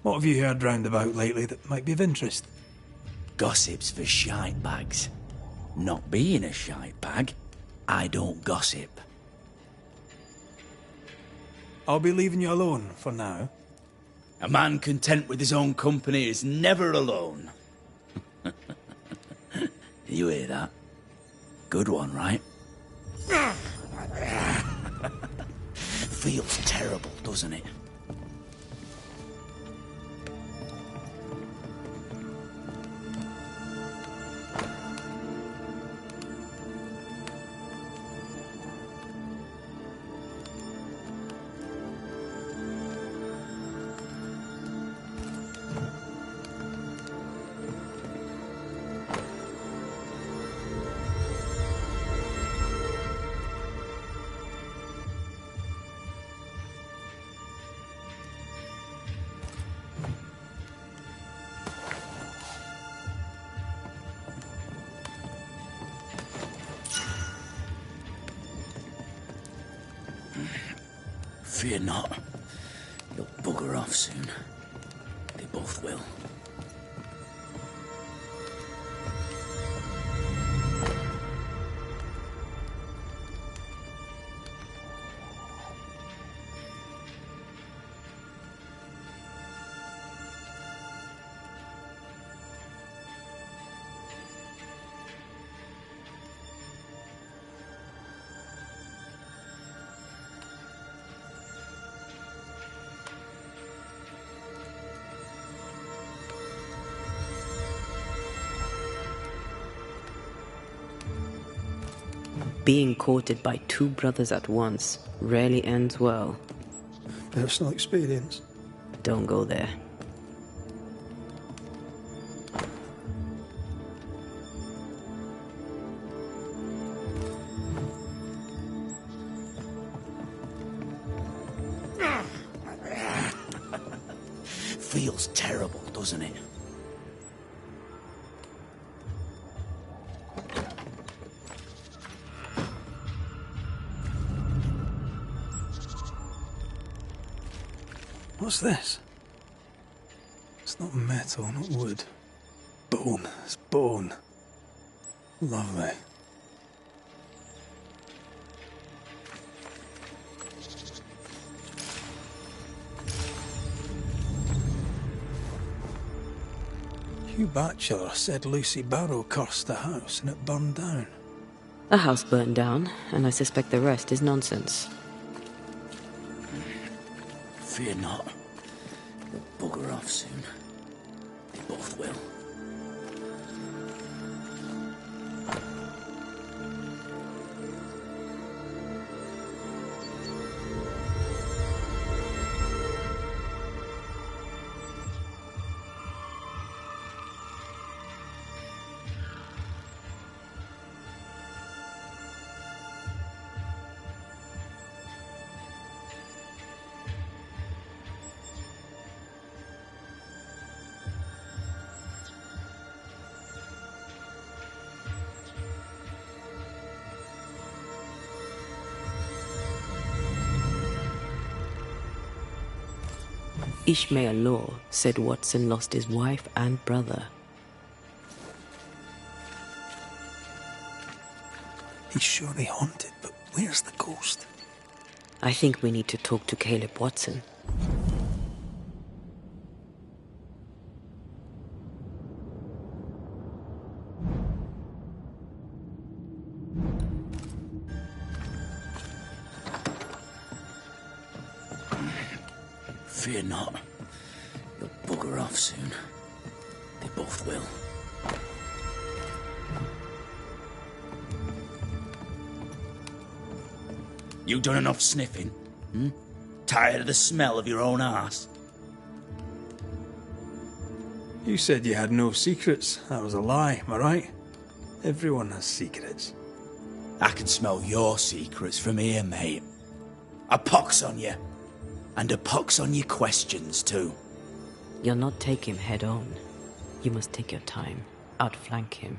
What have you heard round about lately that might be of interest? Gossip's for shite bags. Not being a shite bag, I don't gossip. I'll be leaving you alone for now. A man content with his own company is never alone. You hear that? Good one, right? Feels terrible, doesn't it? Fear not. You'll bugger off soon. They both will. Being courted by two brothers at once rarely ends well. Personal experience. Don't go there. Feels terrible, doesn't it? What's this? It's not metal, not wood. Bone. It's bone. Lovely. Hugh Batchelor said Lucy Barrow cursed the house and it burned down. The house burned down, and I suspect the rest is nonsense. Fear not. They'll bugger off soon. They both will. Ishmael Law said Watson lost his wife and brother. He's surely haunted, but where's the ghost? I think we need to talk to Caleb Watson. Fear not. You'll bugger off soon. They both will. You done enough sniffing? Tired of the smell of your own arse? You said you had no secrets. That was a lie, am I right? Everyone has secrets. I can smell your secrets from here, mate. A pox on you. And a pox on your questions, too. You'll not take him head on. You must take your time. Outflank him.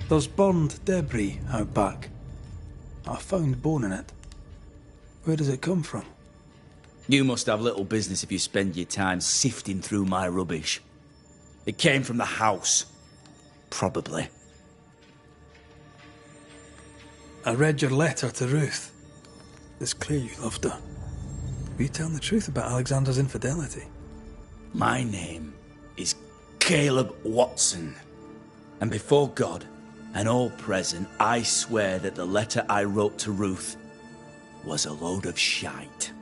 There's burned debris out back. I found bone in it. Where does it come from? You must have little business if you spend your time sifting through my rubbish. It came from the house. Probably. I read your letter to Ruth. It's clear you loved her. Were you telling the truth about Alexander's infidelity? My name is Caleb Watson. And before God and all present, I swear that the letter I wrote to Ruth was a load of shite.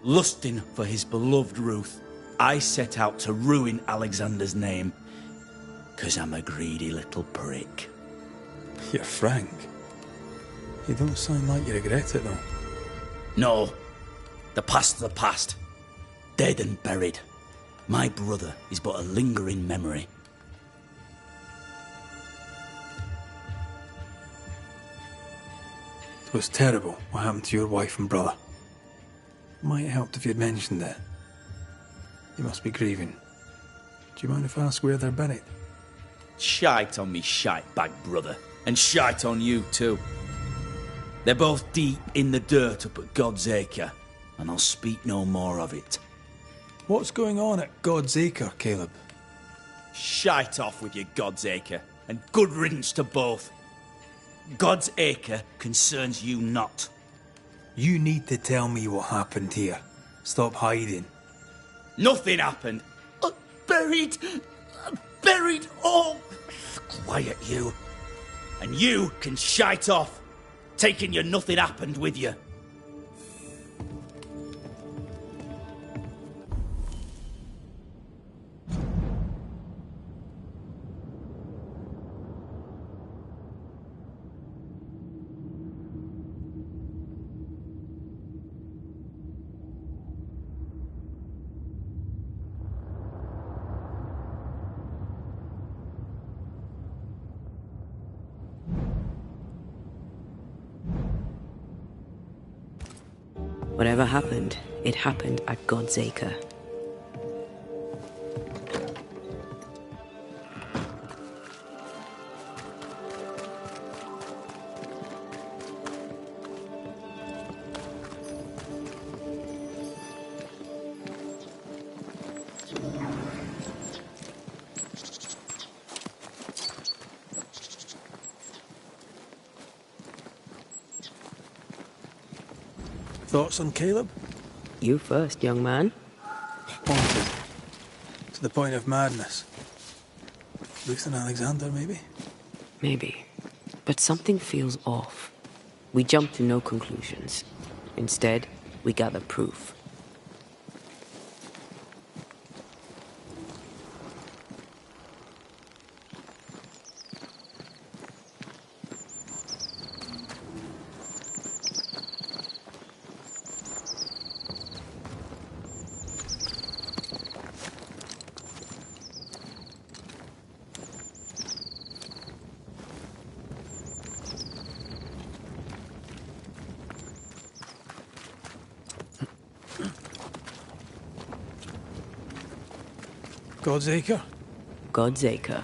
Lusting for his beloved Ruth, I set out to ruin Alexander's name, 'cause I'm a greedy little prick. You're frank. You don't sound like you regret it, though. No. The past's the past. Dead and buried. My brother is but a lingering memory. It was terrible what happened to your wife and brother. Might have helped if you'd mentioned it. You must be grieving. Do you mind if I ask where they're buried? Shite on me shite-bag brother. And shite on you too. They're both deep in the dirt up at God's Acre, and I'll speak no more of it. What's going on at God's Acre, Caleb? Shite off with your God's Acre, and good riddance to both. God's Acre concerns you not. You need to tell me what happened here. Stop hiding. Nothing happened. Buried. Oh, quiet you. And you can shite off, taking your nothing happened with you. Whatever happened, it happened at God's Acre. Thoughts on Caleb? You first, young man. Haunted. To the point of madness. Ruth and Alexander, maybe? Maybe. But something feels off. We jump to no conclusions. Instead, we gather proof. God's Acre? God's Acre.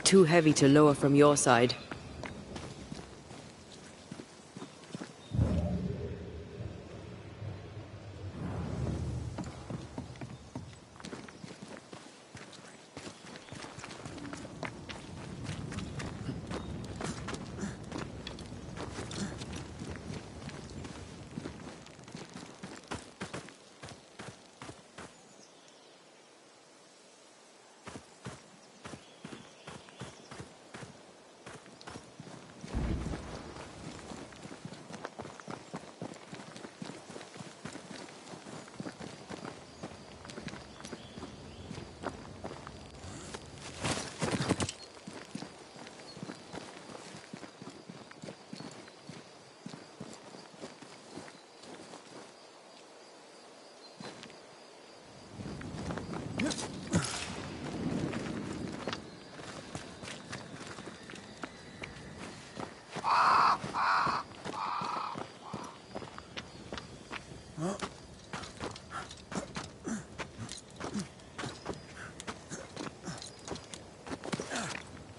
too heavy to lower from your side.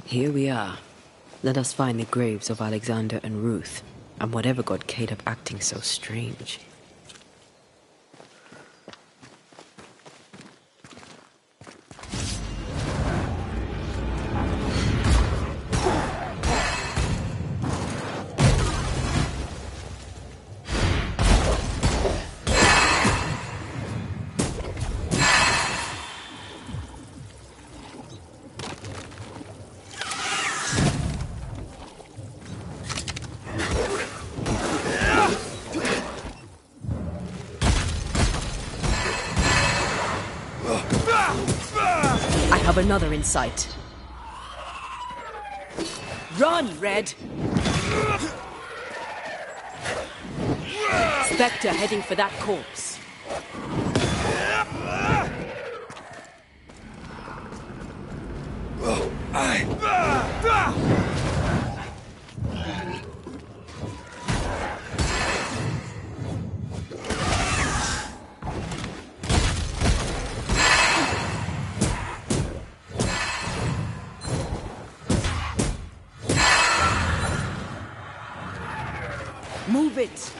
Here we are. Let us find the graves of Alexander and Ruth, and whatever got Caleb acting so strange. I have another in sight. Run, Red! Spectre heading for that corpse. Move it!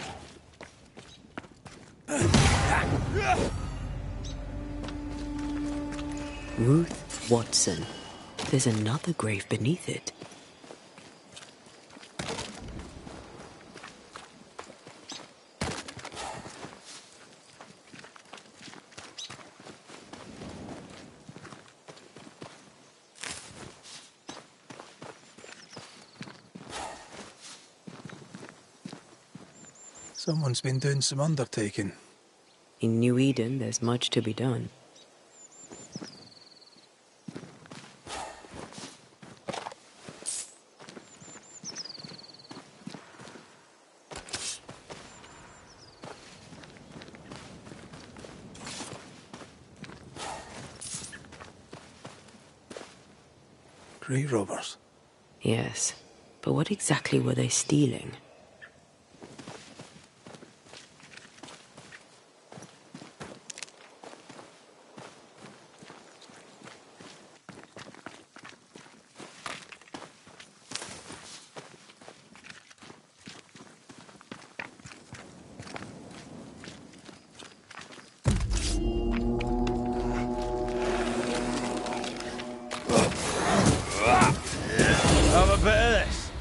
Ruth Watson. There's another grave beneath it. Someone's been doing some undertaking. In New Eden, there's much to be done. Grave robbers. Yes, but what exactly were they stealing? Have a bit of this.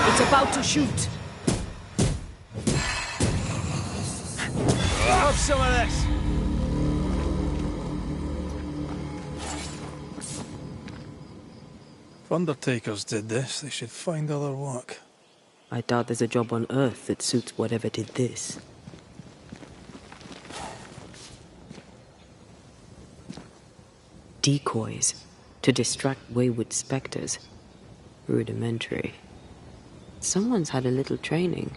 It's about to shoot. Have some of this. If undertakers did this, they should find other work. I doubt there's a job on Earth that suits whatever did this. Decoys to distract wayward specters. Rudimentary. Someone's had a little training.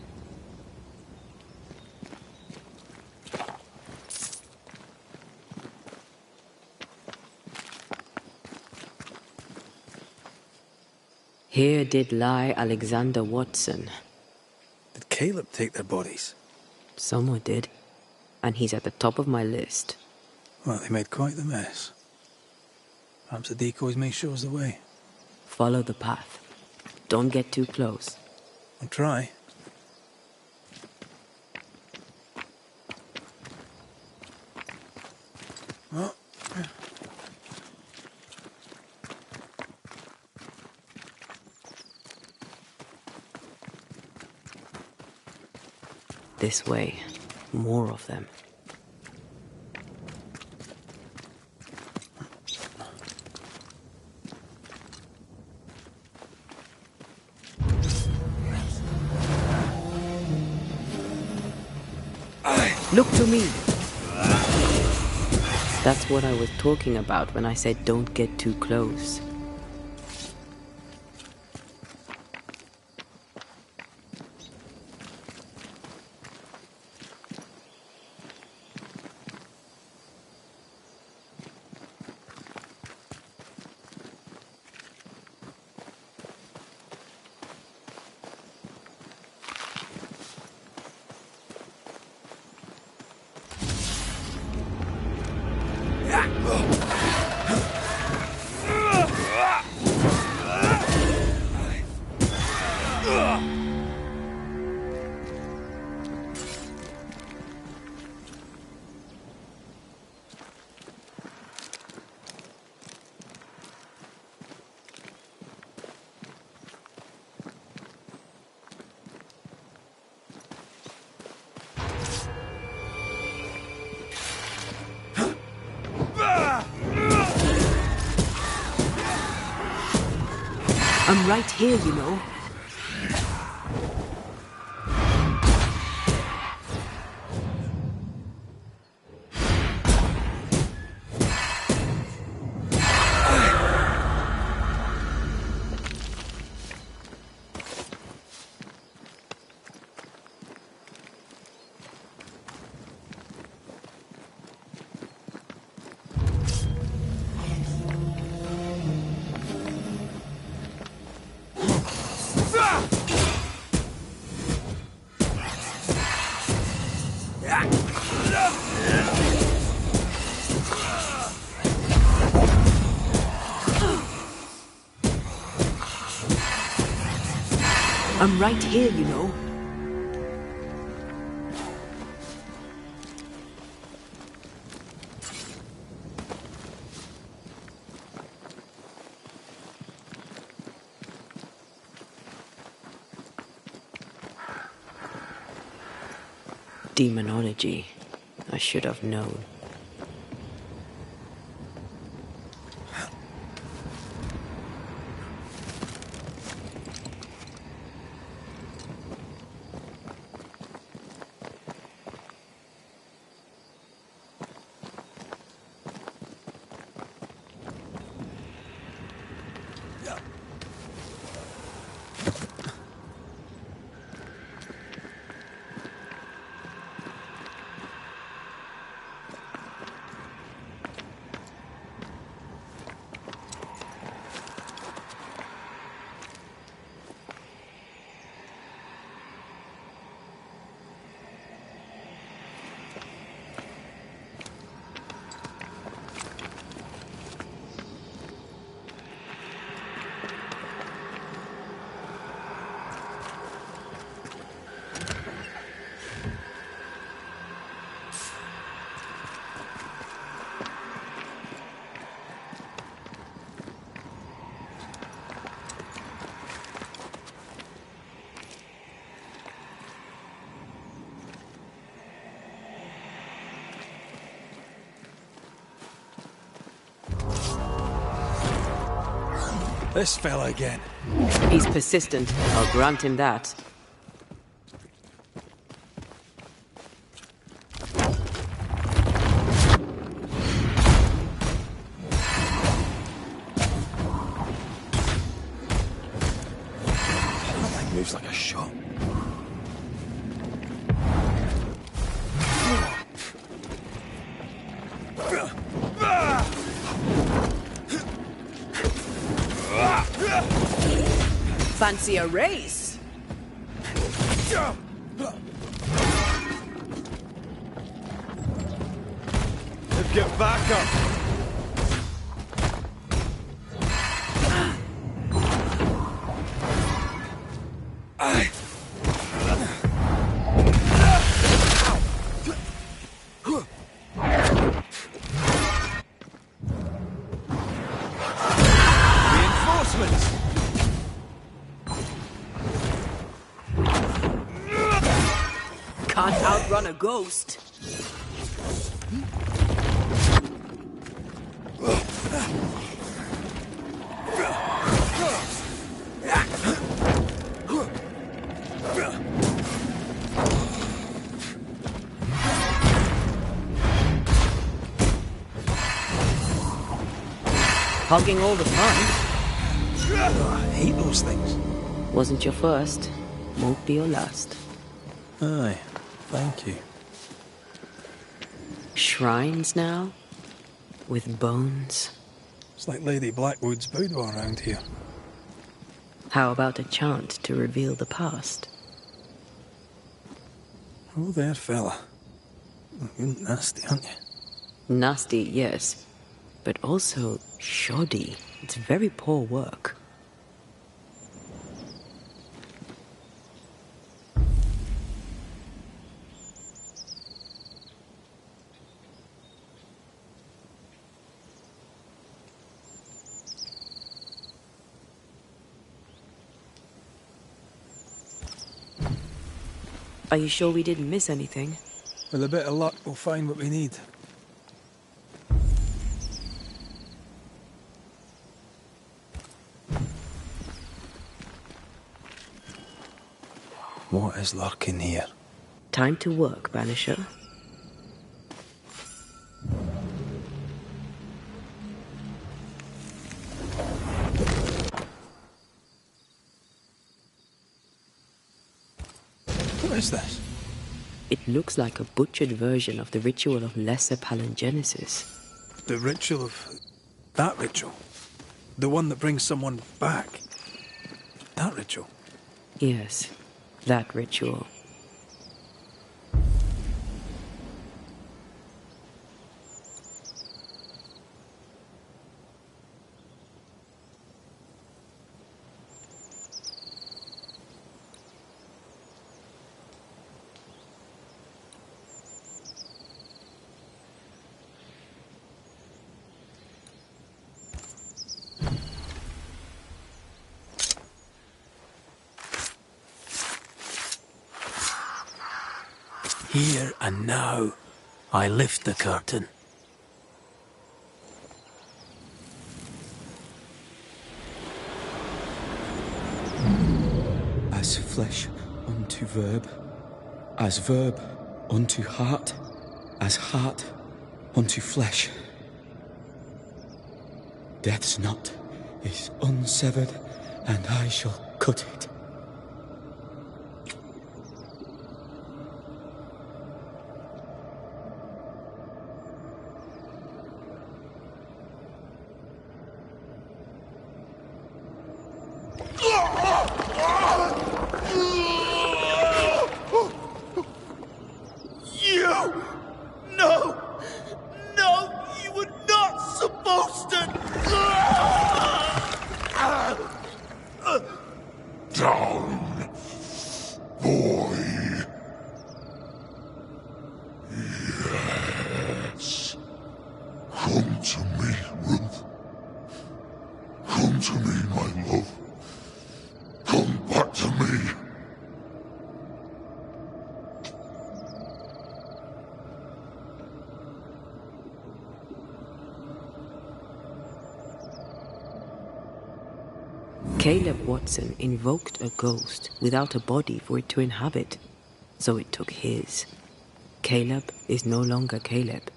Here did lie Alexander Watson. Did Caleb take their bodies? Someone did. And he's at the top of my list. Well, they made quite the mess. Perhaps the decoys may show us the way. Follow the path. Don't get too close. I'll try. Oh. This way. More of them. Look to me. That's what I was talking about when I said don't get too close. I'm right here, you know. I'm right here, you know. Demonology. I should have known. This fella again. He's persistent. I'll grant him that. That thing moves like a shot. Fancy a race? They've Get back up! Reinforcements! Can't outrun a ghost. Hogging all the fun. Oh, I hate those things. Wasn't your first. Won't be your last. Aye, thank you. Shrines now? With bones? It's like Lady Blackwood's boudoir around here. How about a chant to reveal the past? Oh, there, fella. You're nasty, aren't you? Nasty, yes. But also shoddy. It's very poor work. Are you sure we didn't miss anything? With a bit of luck, we'll find what we need. What is lurking here? Time to work, Banisher. What is this? It looks like a butchered version of the ritual of Lesser Palingenesis. The ritual of... that ritual? The one that brings someone back? That ritual? Yes, that ritual. Here and now, I lift the curtain. As flesh unto verb, as verb unto heart, as heart unto flesh. Death's knot is unsevered, and I shall cut it. Caleb Watson invoked a ghost without a body for it to inhabit, so it took his. Caleb is no longer Caleb.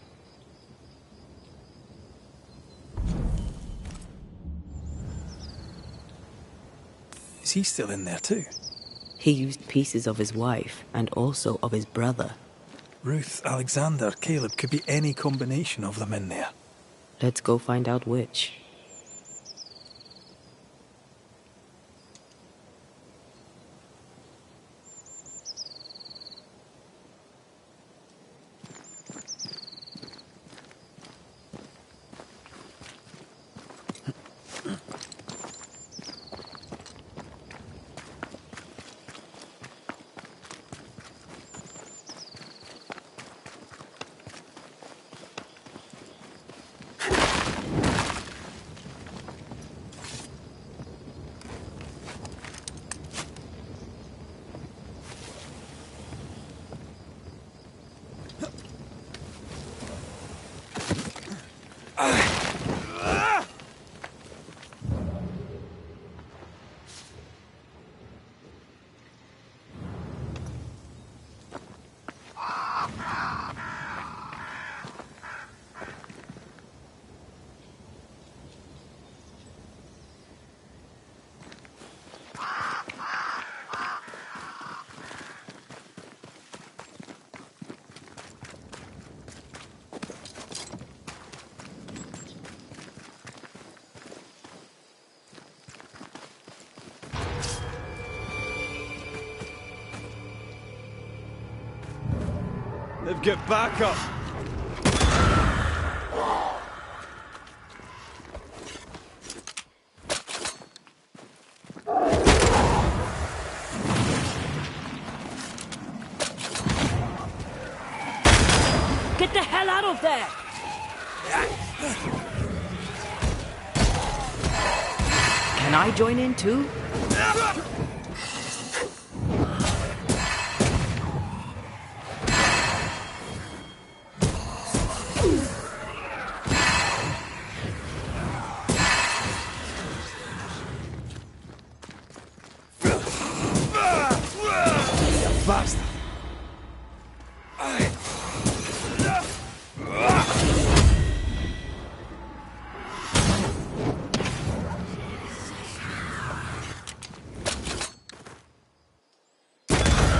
Is he still in there too? He used pieces of his wife and also of his brother. Ruth, Alexander, Caleb could be any combination of them in there. Let's go find out which. They've got back up. Get the hell out of there! Can I join in too? Bastard!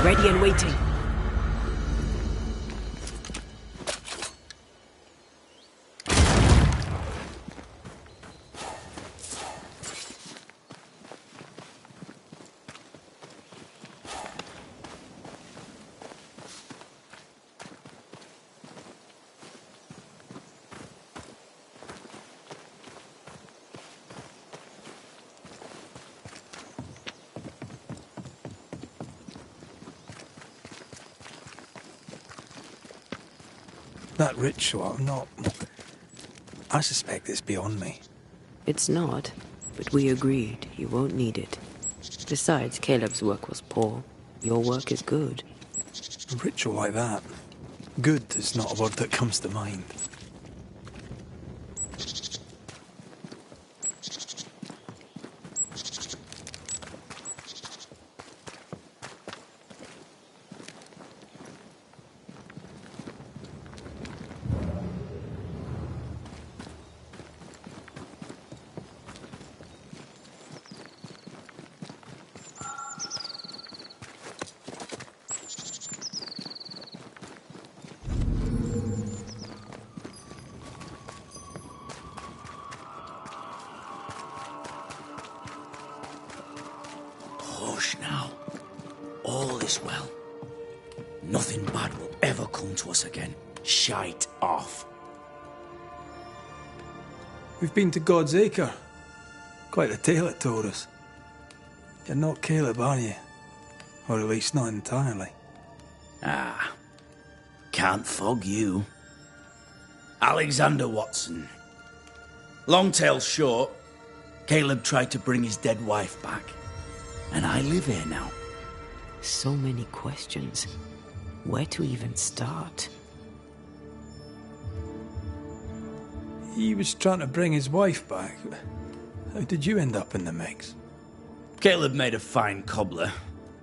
Ready and waiting. That ritual, I suspect it's beyond me. It's not, but we agreed you won't need it. Besides, Caleb's work was poor. Your work is good. A ritual like that. Good is not a word that comes to mind. Hush now. All is well. Nothing bad will ever come to us again. Shite off. We've been to God's Acre. Quite a tale it told us. You're not Caleb, are you? Or at least not entirely. Ah. Can't fog you. Alexander Watson. Long tale short, Caleb tried to bring his dead wife back. And I live here now. So many questions. Where to even start? He was trying to bring his wife back. How did you end up in the mix? Caleb made a fine cobbler,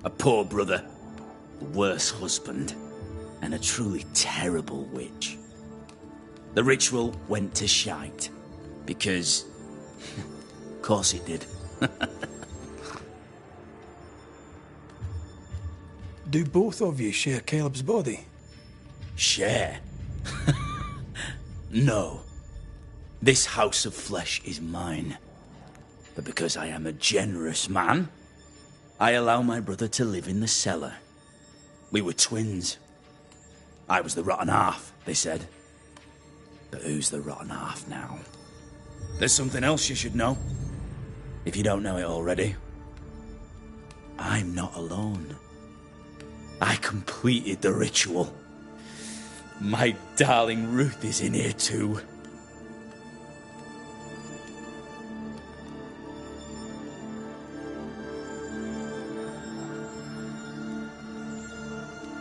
a poor brother, a worse husband, and a truly terrible witch. The ritual went to shite, because... of course it did. Do both of you share Caleb's body? Share? No. This house of flesh is mine. But because I am a generous man, I allow my brother to live in the cellar. We were twins. I was the rotten half, they said. But who's the rotten half now? There's something else you should know. If you don't know it already. I'm not alone. I completed the ritual. My darling Ruth is in here too.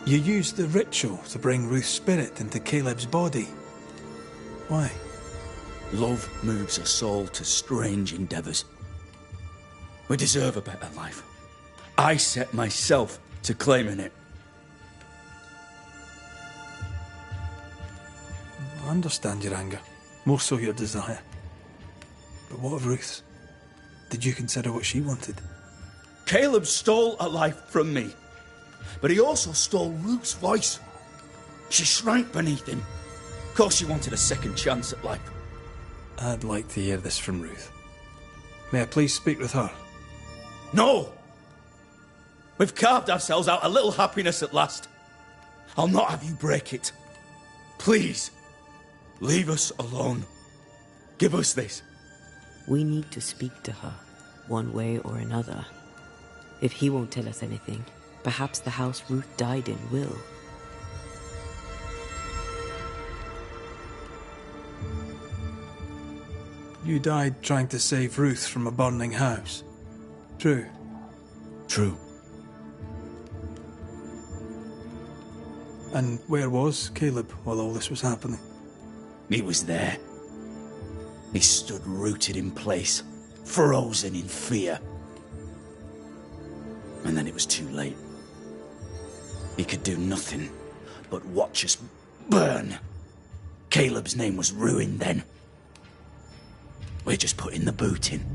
You used the ritual to bring Ruth's spirit into Caleb's body. Why? Love moves a soul to strange endeavours. We deserve a better life. I set myself to claiming it. I understand your anger, more so your desire. But what of Ruth's? Did you consider what she wanted? Caleb stole a life from me, but he also stole Ruth's voice. She shrank beneath him. Of course she wanted a second chance at life. I'd like to hear this from Ruth. May I please speak with her? No! We've carved ourselves out a little happiness at last. I'll not have you break it. Please, leave us alone. Give us this. We need to speak to her, one way or another. If he won't tell us anything, perhaps the house Ruth died in will. You died trying to save Ruth from a burning house. True. True. And where was Caleb while all this was happening? He was there. He stood rooted in place, frozen in fear. And then it was too late. He could do nothing but watch us burn. Caleb's name was ruined then. We're just putting the boot in.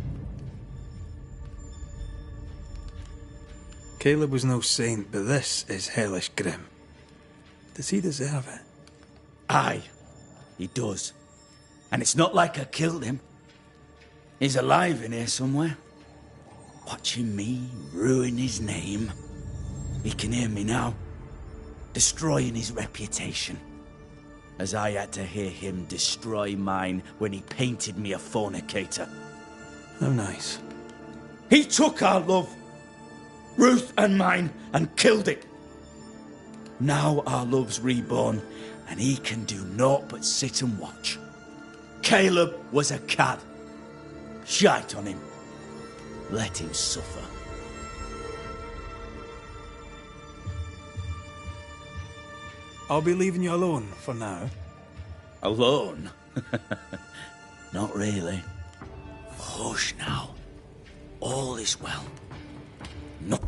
Caleb was no saint, but this is hellish grim. Does he deserve it? Aye, he does. And it's not like I killed him. He's alive in here somewhere. Watching me ruin his name. He can hear me now. Destroying his reputation. As I had to hear him destroy mine when he painted me a fornicator. How nice. He took our love, Ruth and mine, and killed it. Now our love's reborn, and he can do naught but sit and watch. Caleb was a cad. Shite on him. Let him suffer. I'll be leaving you alone for now. Alone? Not really. Hush now. All is well. No.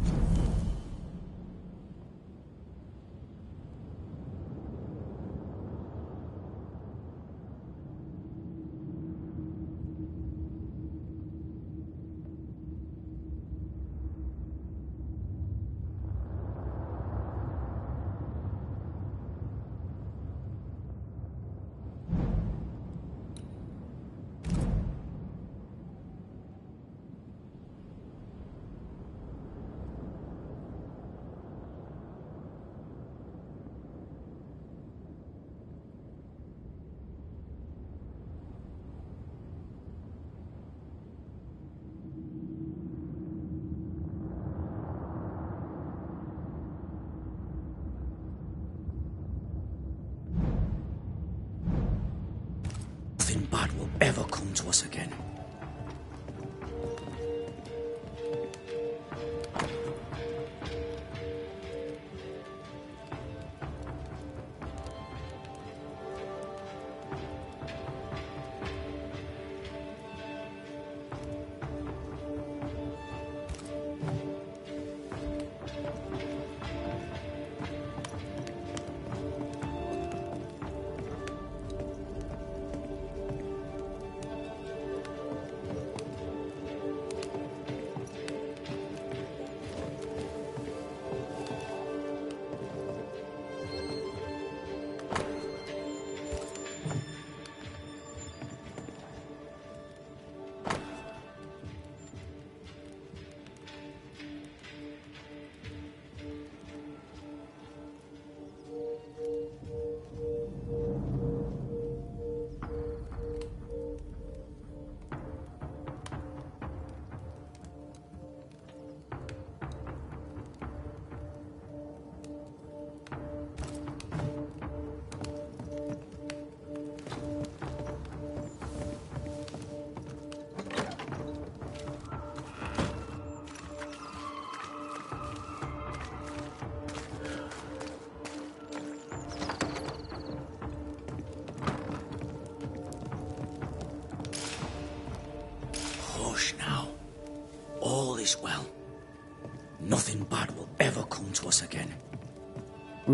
Nothing bad will ever come to us again.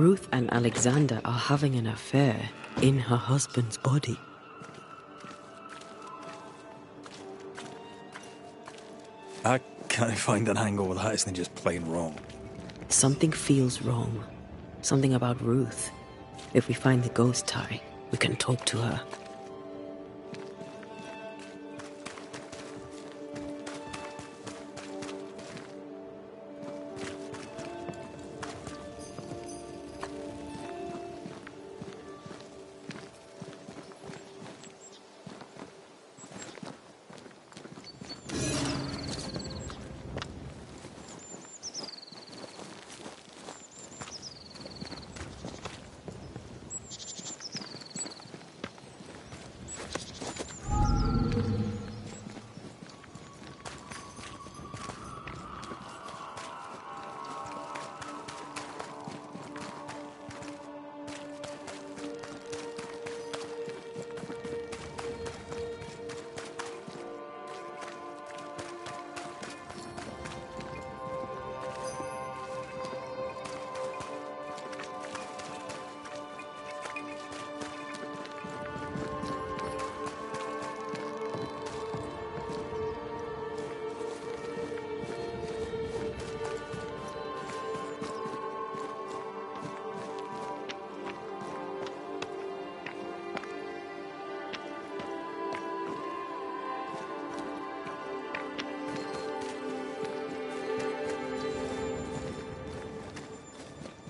Ruth and Alexander are having an affair in her husband's body. I can't find an angle with that, isn't it just plain wrong? Something feels wrong. Something about Ruth. If we find the ghost tie, we can talk to her.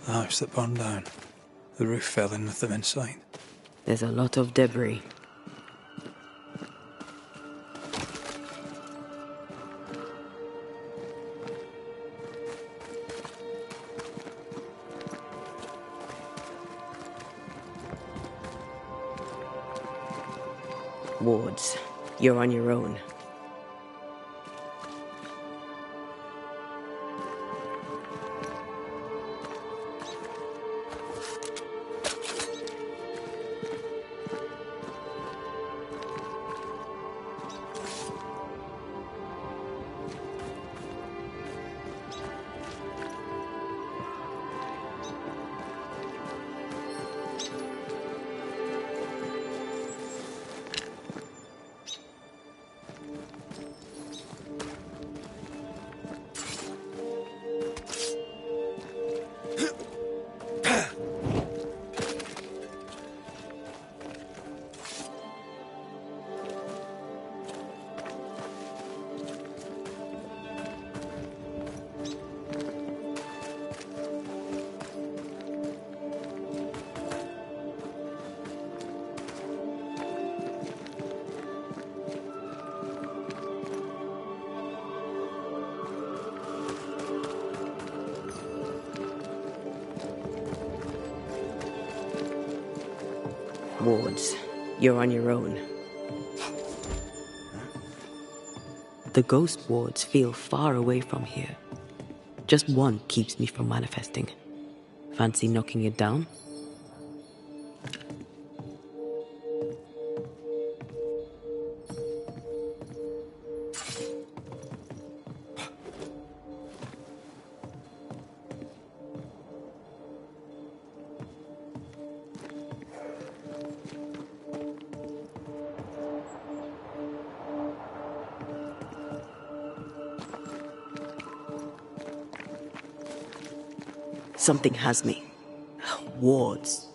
The house that burned down. The roof fell in with them inside. There's a lot of debris. Wards, you're on your own. Wards, you're on your own. The ghost wards feel far away from here. Just one keeps me from manifesting. Fancy knocking it down? Something has me. Wards.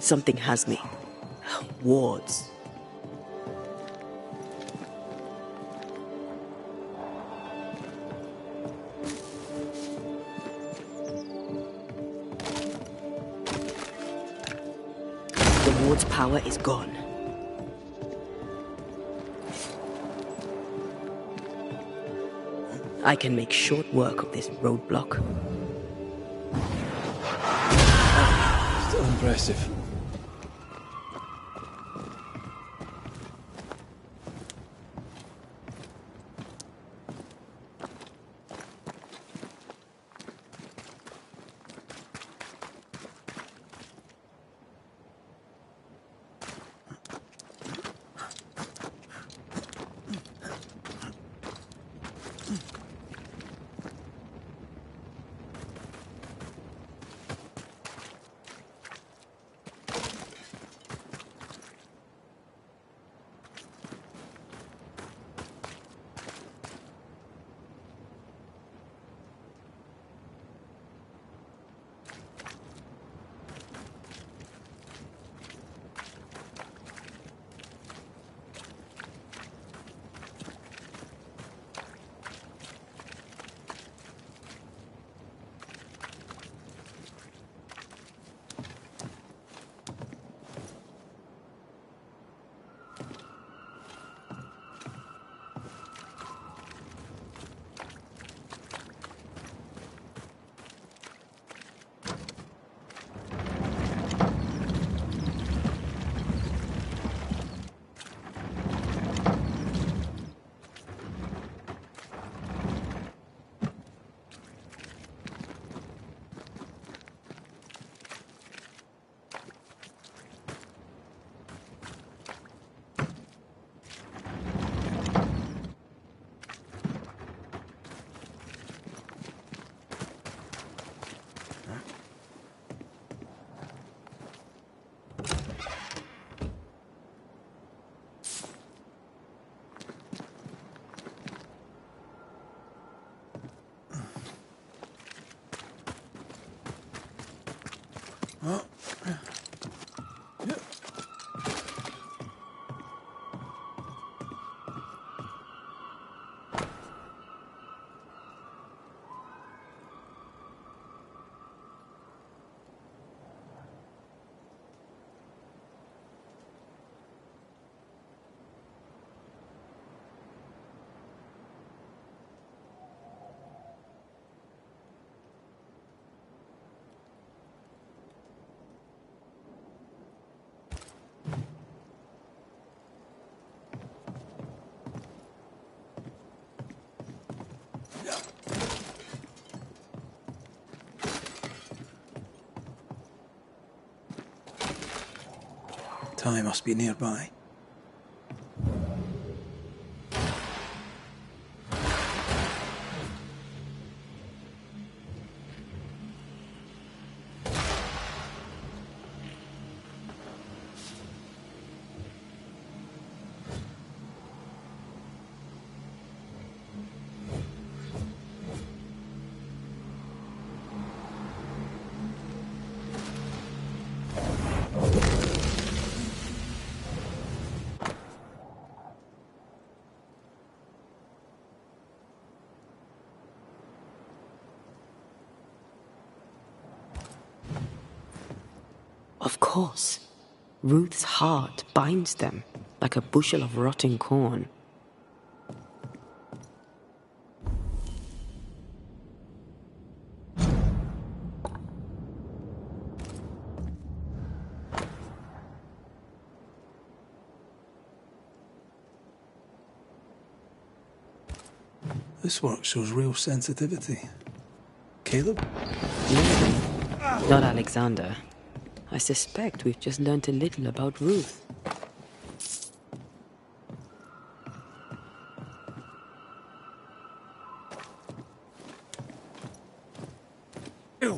Something has me. Wards. The ward's power is gone. I can make short work of this roadblock. Still impressive. Ty must be nearby. Of course. Ruth's heart binds them like a bushel of rotting corn. This work shows real sensitivity. Caleb? Maybe. Not Alexander. I suspect we've just learnt a little about Ruth. Ew!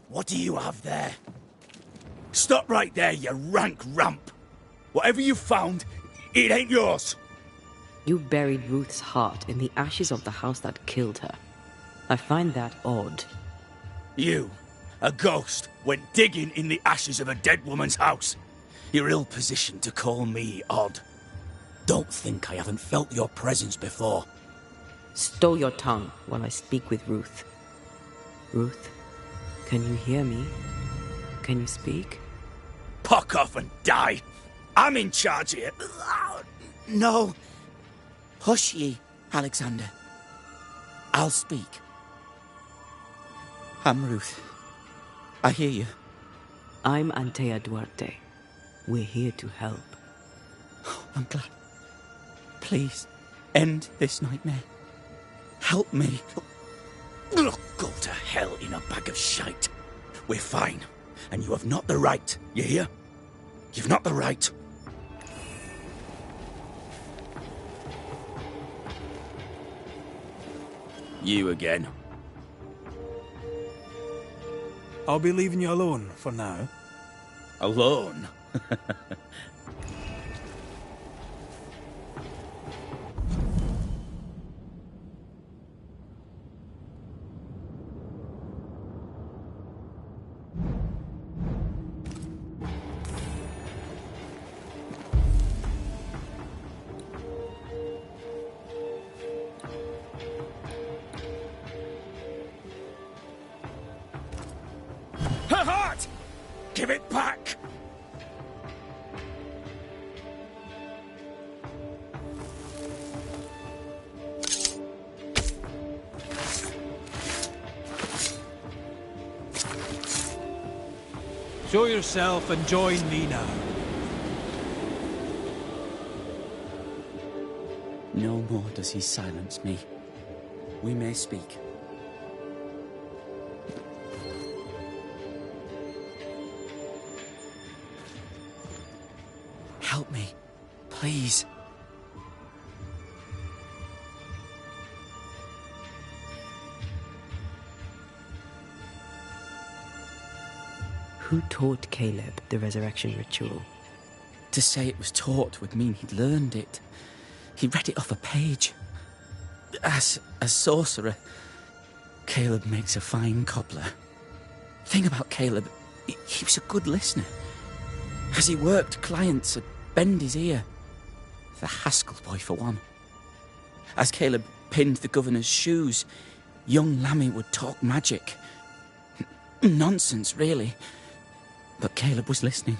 What do you have there? Stop right there, you rank rump! Whatever you found, it ain't yours! You buried Ruth's heart in the ashes of the house that killed her. I find that odd. You A ghost went digging in the ashes of a dead woman's house. You're ill-positioned to call me odd. Don't think I haven't felt your presence before. Stow your tongue while I speak with Ruth. Ruth, can you hear me? Can you speak? Puck off and die! I'm in charge here. No. Hush ye, Alexander. I'll speak. I'm Ruth. I hear you. I'm Antea Duarte. We're here to help. Oh, I'm glad. Please, end this nightmare. Help me. Go to hell in a bag of shite. We're fine, and you have not the right, you hear? You've not the right. You again. I'll be leaving you alone for now. Alone? Her heart! Give it back! Show yourself and join me now. No more does he silence me. We may speak. Help me, please. Who taught Caleb the resurrection ritual? To say it was taught would mean he'd learned it. He read it off a page. As a sorcerer, Caleb makes a fine cobbler. Thing about Caleb, he was a good listener. As he worked, clients would bend his ear. The Haskell boy, for one. As Caleb pinned the governor's shoes, young Lammy would talk magic. Nonsense, really. But Caleb was listening.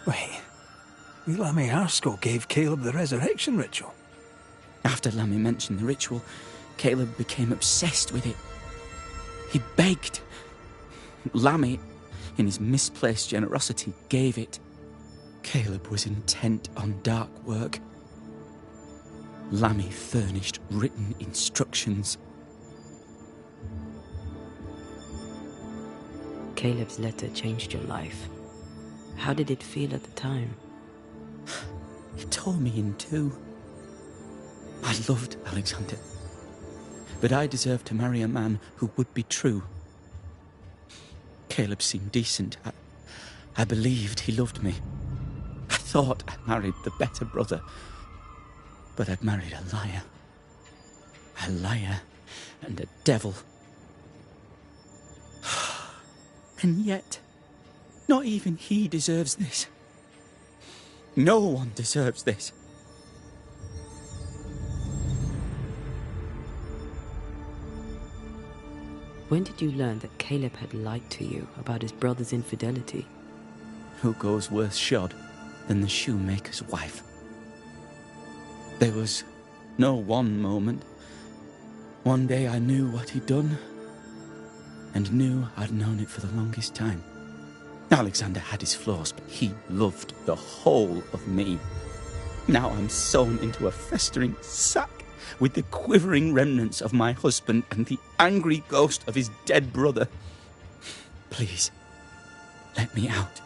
Wait, Lammy Haskell gave Caleb the resurrection ritual? After Lammy mentioned the ritual, Caleb became obsessed with it. He begged. Lammy, in his misplaced generosity, gave it. Caleb was intent on dark work. Lammy furnished written instructions. Caleb's letter changed your life. How did it feel at the time? It tore me in two. I loved Alexander, but I deserved to marry a man who would be true. Caleb seemed decent. I believed he loved me. I thought I married the better brother, but I'd married a liar. A liar and a devil. And yet, not even he deserves this. No one deserves this. When did you learn that Caleb had lied to you about his brother's infidelity? Who goes worse shod than the shoemaker's wife? There was no one moment. One day I knew what he'd done, and knew I'd known it for the longest time. Alexander had his flaws, but he loved the whole of me. Now I'm sewn into a festering sack with the quivering remnants of my husband and the angry ghost of his dead brother. Please, let me out.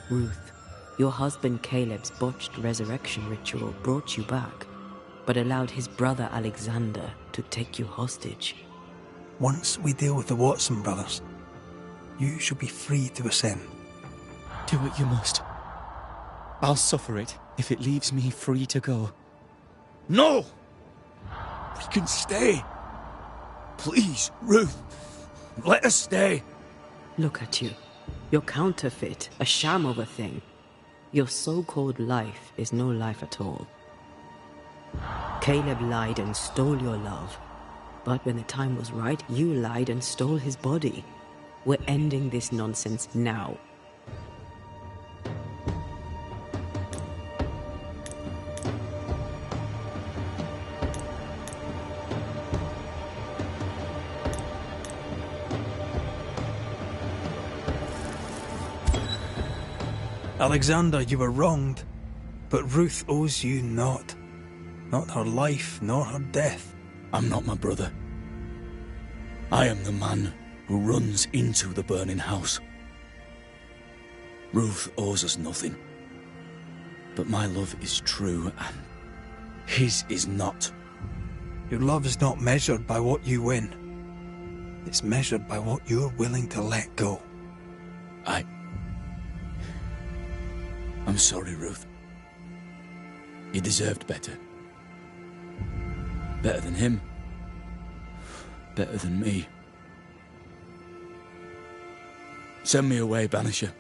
Ruth, your husband Caleb's botched resurrection ritual brought you back, but allowed his brother Alexander to take you hostage. Once we deal with the Watson brothers, you shall be free to ascend. Do what you must. I'll suffer it if it leaves me free to go. No! We can stay. Please, Ruth, let us stay. Look at you. You're counterfeit, a sham of a thing. Your so-called life is no life at all. Caleb lied and stole your love. But when the time was right, you lied and stole his body. We're ending this nonsense now. Alexander, you were wronged, but Ruth owes you naught. Not her life, nor her death. I'm not my brother. I am the man who runs into the burning house. Ruth owes us nothing. But my love is true, and his is not. Your love is not measured by what you win. It's measured by what you're willing to let go. I'm sorry, Ruth. You deserved better. Better than him. Better than me. Send me away, Banisher.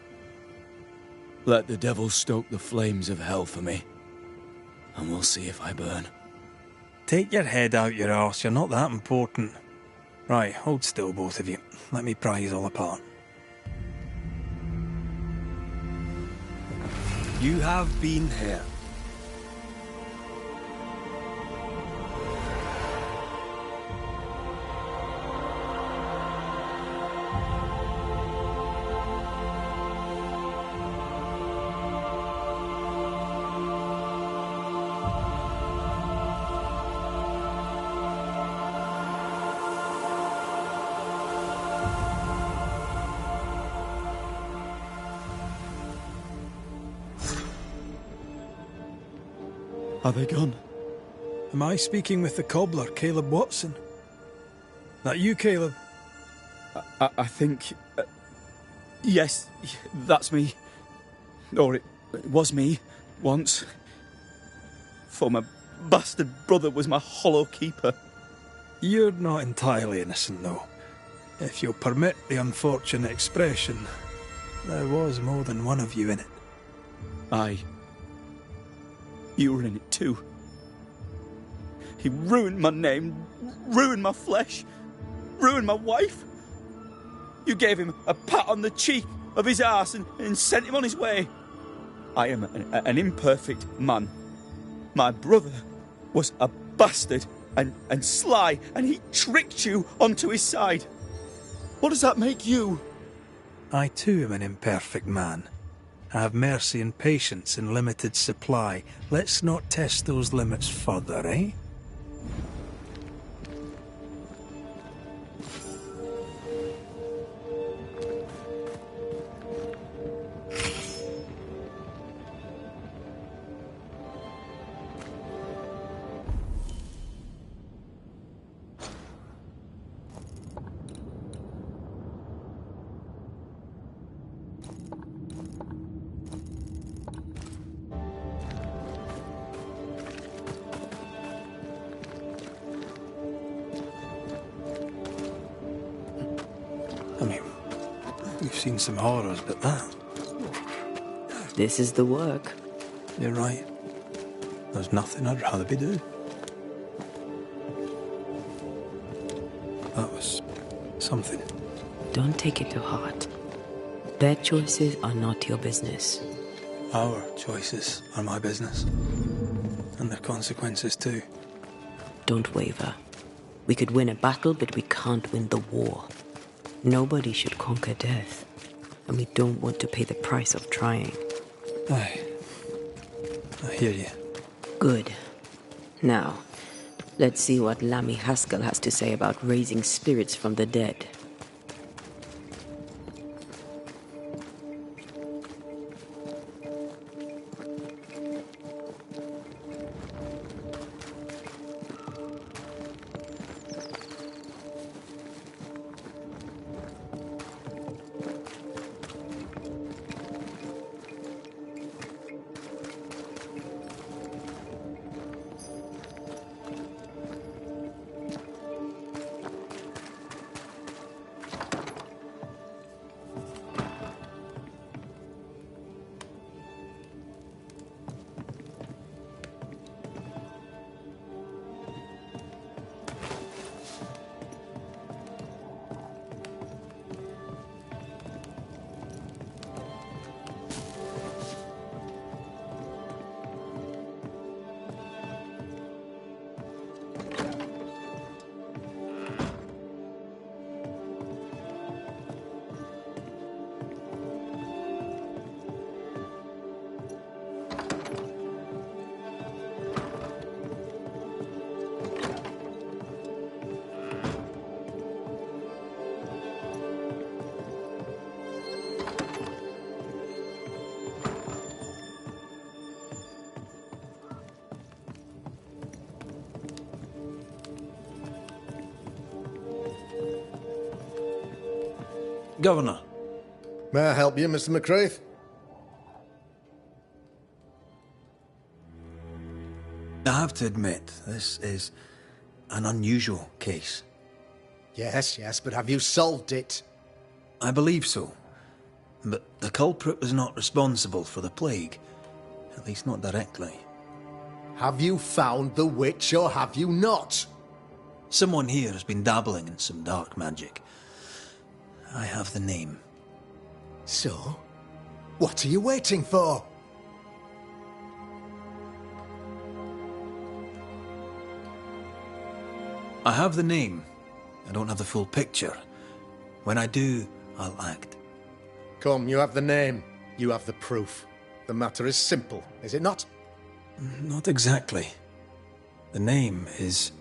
Let the devil stoke the flames of hell for me, and we'll see if I burn. Take your head out your arse, you're not that important. Right, hold still, both of you. Let me pry you all apart. You have been here. Are they gone? Am I speaking with the cobbler, Caleb Watson? That you, Caleb? I think... yes, that's me. Or it was me, once. For my bastard brother was my hollow keeper. You're not entirely innocent, though. If you'll permit the unfortunate expression, there was more than one of you in it. Aye. You were in it too. He ruined my name, ruined my flesh, ruined my wife. You gave him a pat on the cheek of his arse and sent him on his way. I am an imperfect man. My brother was a bastard and sly, and he tricked you onto his side. What does that make you? I too am an imperfect man. I have mercy and patience in limited supply. Let's not test those limits further, eh? We've seen some horrors, but that... This is the work. You're right. There's nothing I'd rather be doing. That was... something. Don't take it to heart. Their choices are not your business. Our choices are my business. And their consequences too. Don't waver. We could win a battle, but we can't win the war. Nobody should conquer death, and we don't want to pay the price of trying. Aye. I hear you. Good. Now, let's see what Lammy Haskell has to say about raising spirits from the dead. Governor. May I help you, Mr. McCraith? I have to admit, this is an unusual case. Yes, but have you solved it? I believe so. But the culprit was not responsible for the plague. At least not directly. Have you found the witch or have you not? Someone here has been dabbling in some dark magic. I have the name. So? What are you waiting for? I have the name. I don't have the full picture. When I do, I'll act. Come, you have the name. You have the proof. The matter is simple, is it not? Not exactly. The name is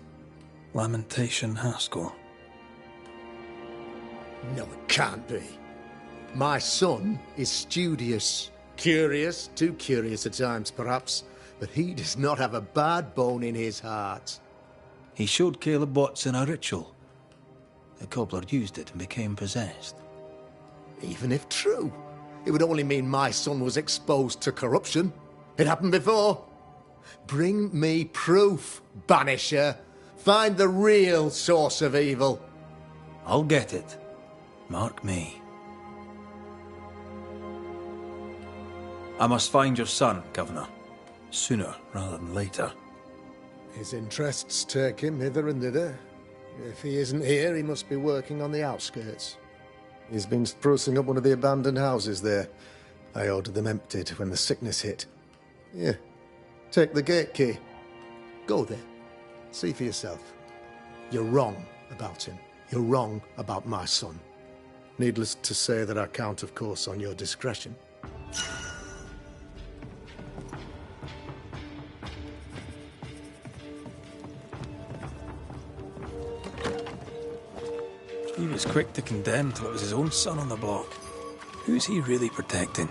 Lamentation Haskell. No, it can't be. My son is studious. Curious, too curious at times, perhaps. But he does not have a bad bone in his heart. He showed Caleb Watson a ritual. The cobbler used it and became possessed. Even if true, it would only mean my son was exposed to corruption. It happened before. Bring me proof, Banisher. Find the real source of evil. I'll get it. Mark me. I must find your son, Governor. Sooner rather than later. His interests take him hither and thither. If he isn't here, he must be working on the outskirts. He's been sprucing up one of the abandoned houses there. I ordered them emptied when the sickness hit. Here, take the gate key. Go there. See for yourself. You're wrong about him. You're wrong about my son. Needless to say that I count, of course, on your discretion. He was quick to condemn till it was his own son on the block. Who's he really protecting?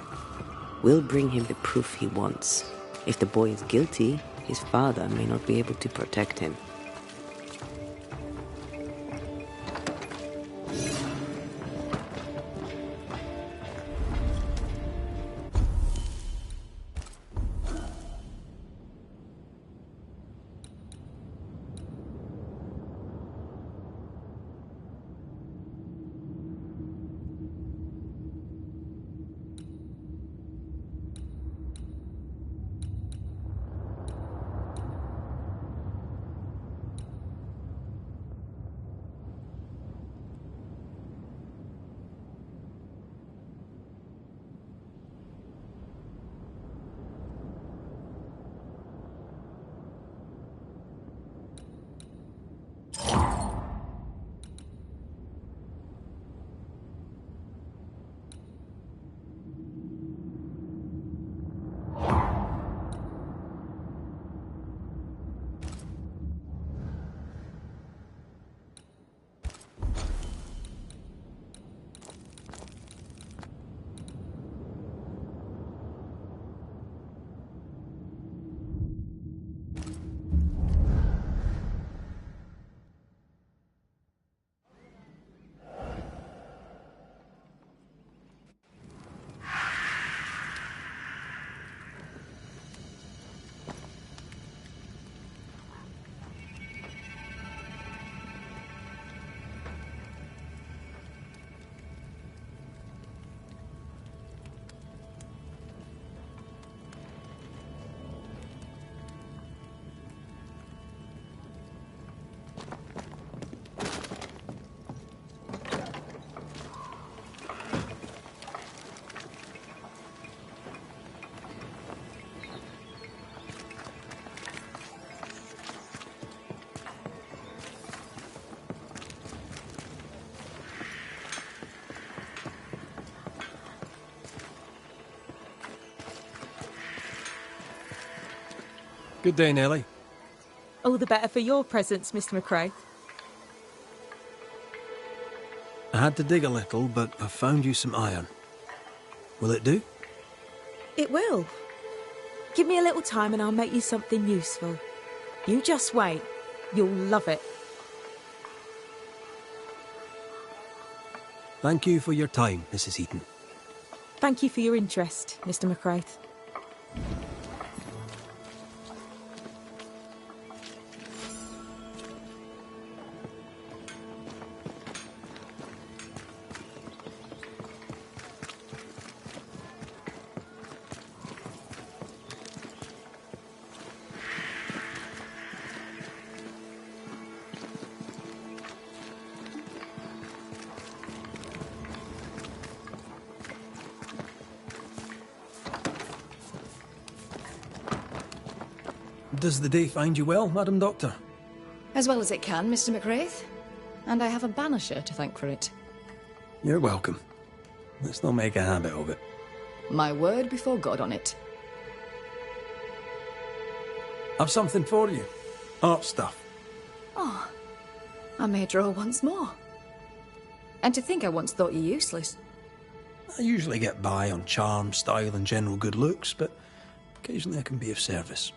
We'll bring him the proof he wants. If the boy is guilty, his father may not be able to protect him. Good day, Nellie. All the better for your presence, Mr. McCrae. I had to dig a little, but I found you some iron. Will it do? It will. Give me a little time and I'll make you something useful. You just wait. You'll love it. Thank you for your time, Mrs. Eaton. Thank you for your interest, Mr. McCraith. Does the day find you well, Madam Doctor? As well as it can, Mr. McCraith. And I have a banisher to thank for it. You're welcome. Let's not make a habit of it. My word before God on it. I've something for you. Art stuff. Oh, I may draw once more. And to think I once thought you useless. I usually get by on charm, style and general good looks, but occasionally I can be of service.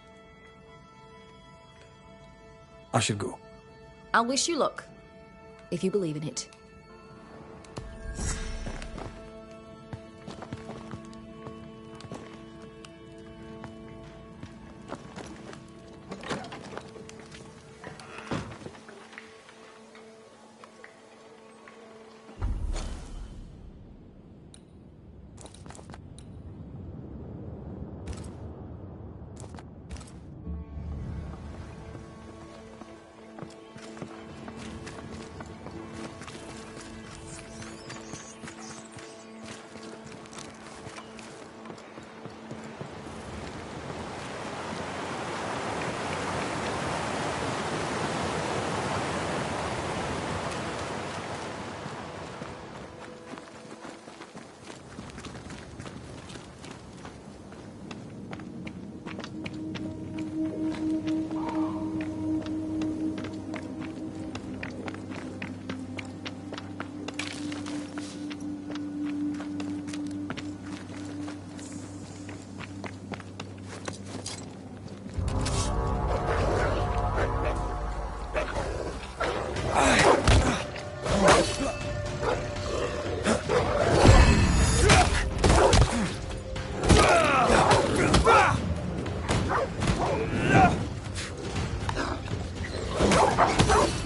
I should go. I'll wish you luck, if you believe in it.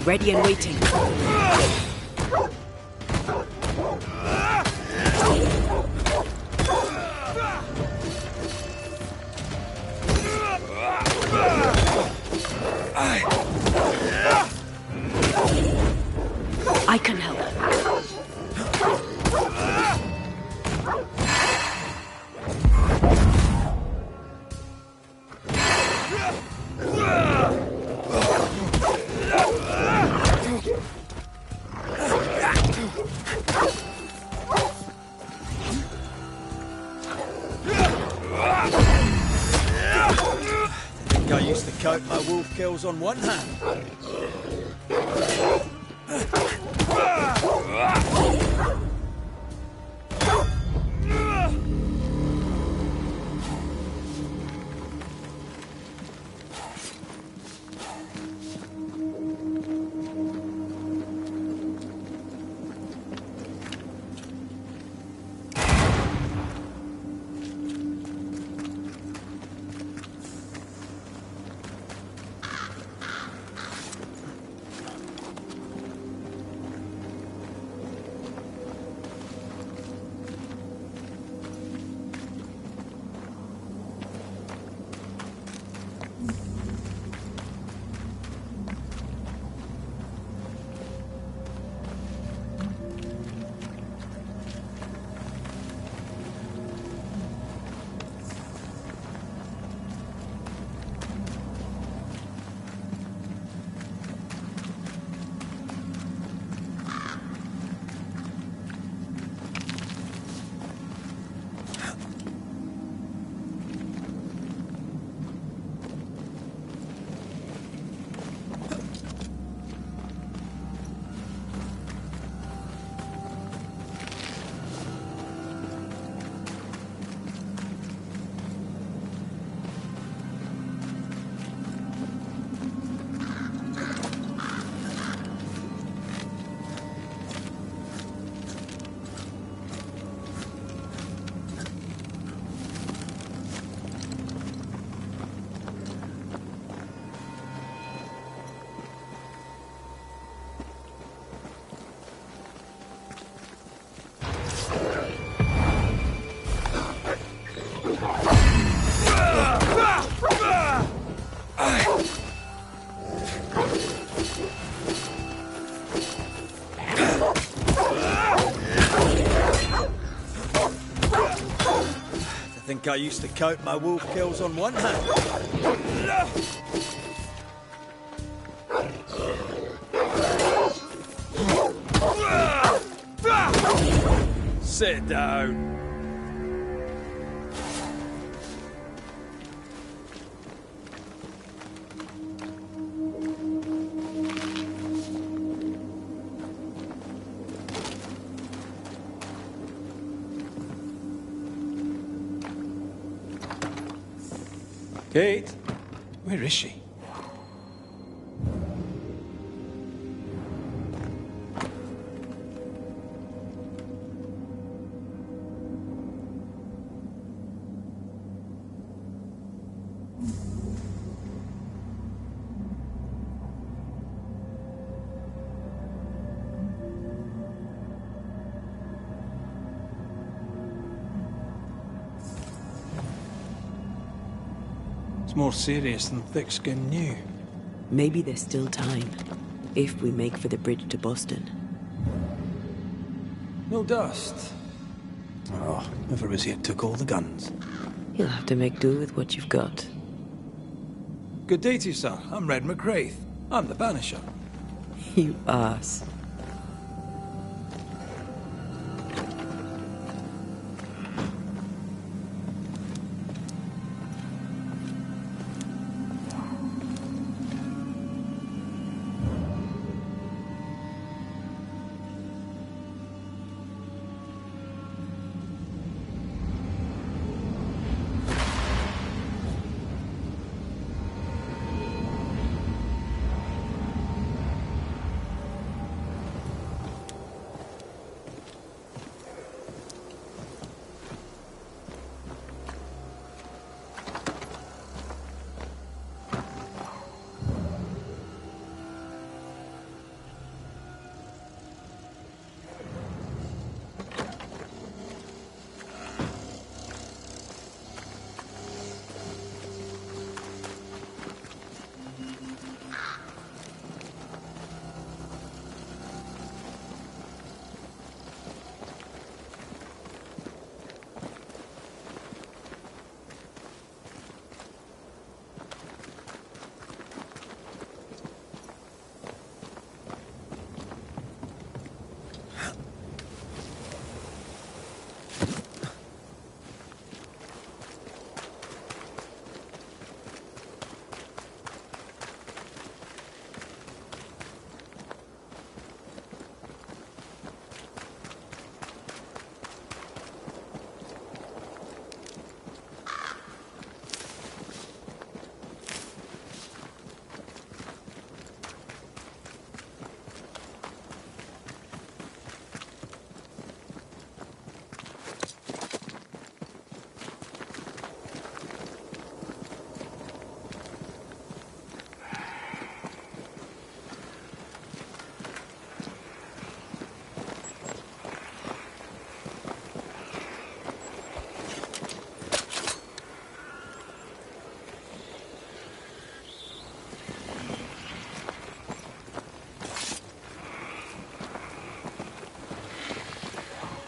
Ready and waiting. I can help. I used to cope my wolf kills on one hand. think I used to count my wolf kills on one hand. Sit down. Kate, where is she? It's more serious than thick-skinned knew. Maybe there's still time, if we make for the bridge to Boston. No dust. Oh, whoever was here took all the guns. You'll have to make do with what you've got. Good day to you, sir. I'm Red McCraith. I'm the Banisher. You ass.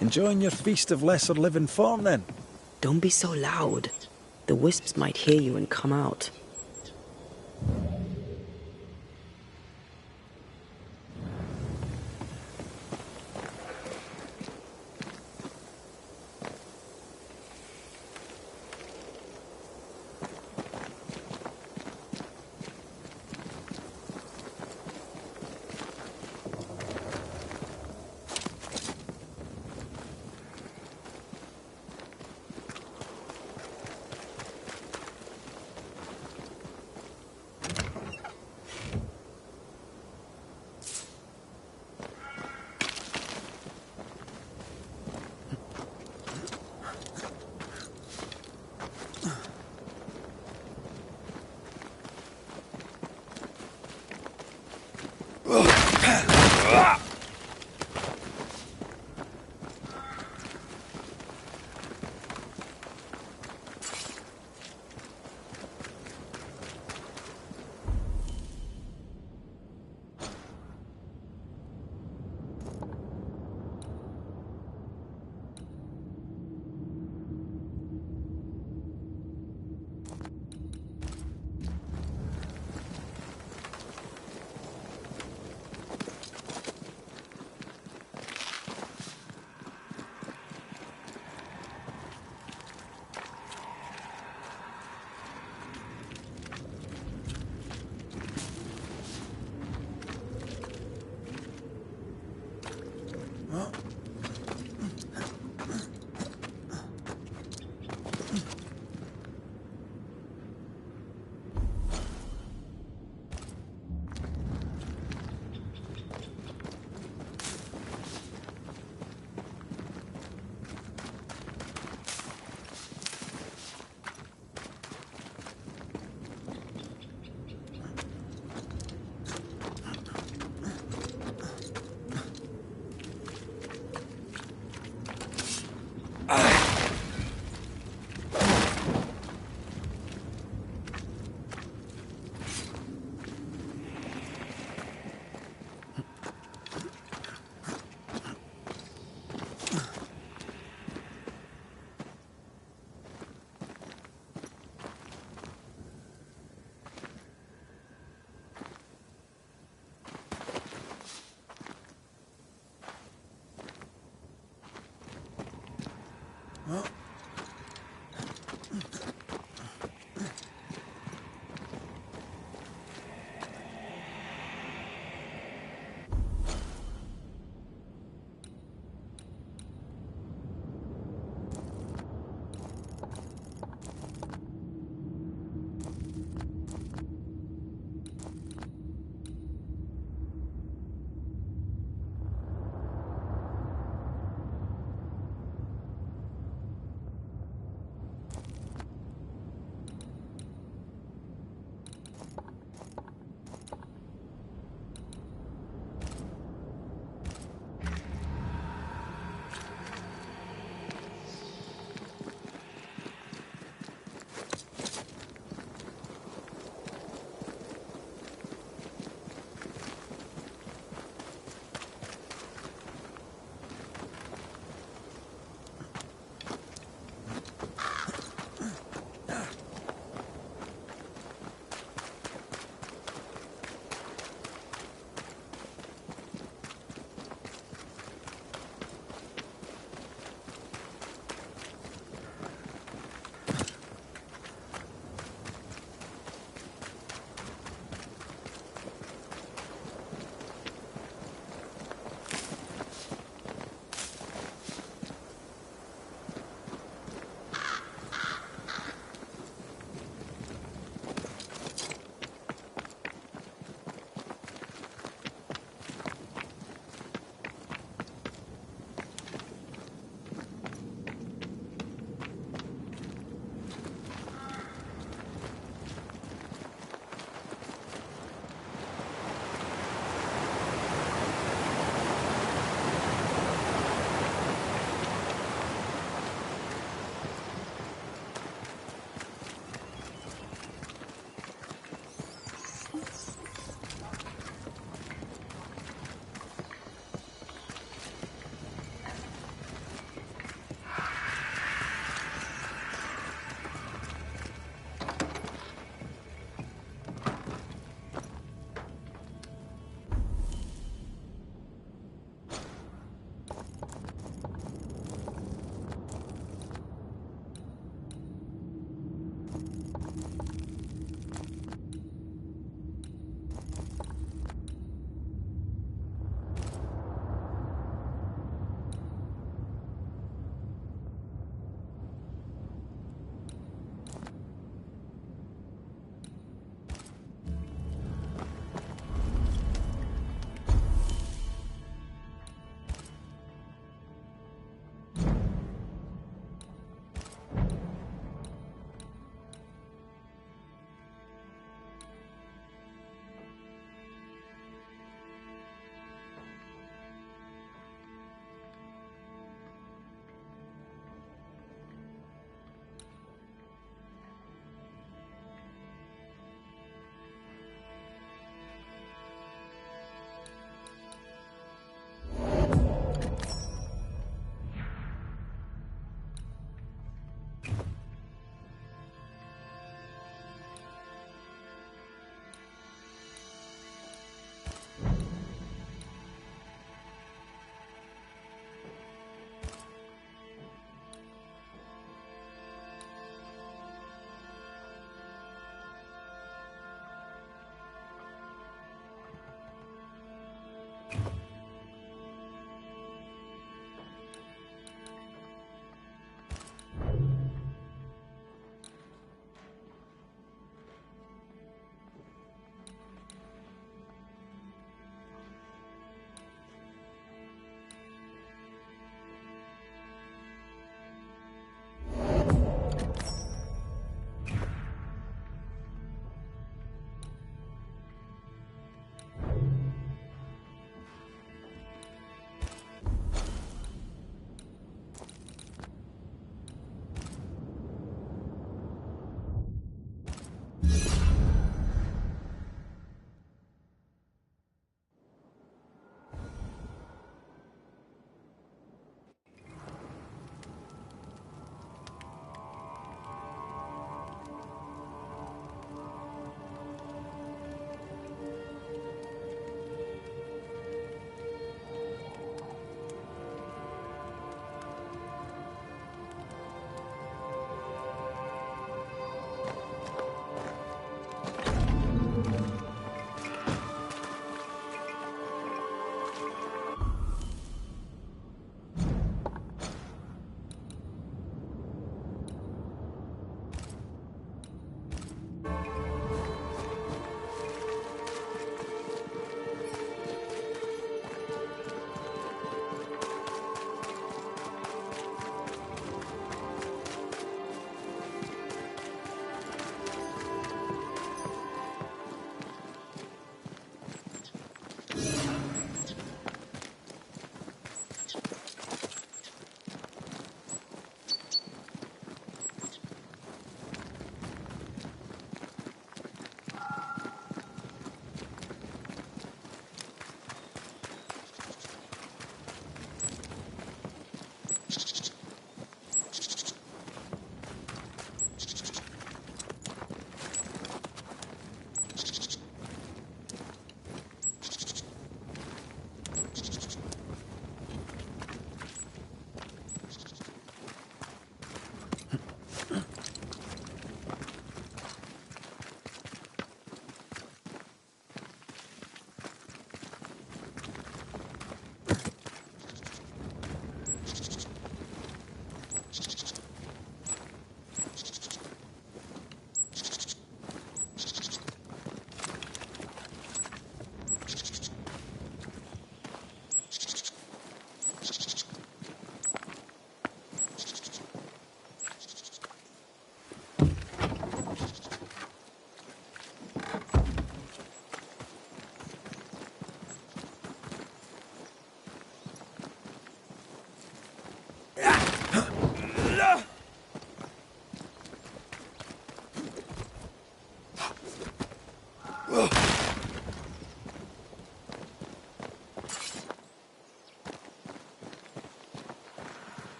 Enjoying your feast of lesser living form, then? Don't be so loud. The wisps might hear you and come out.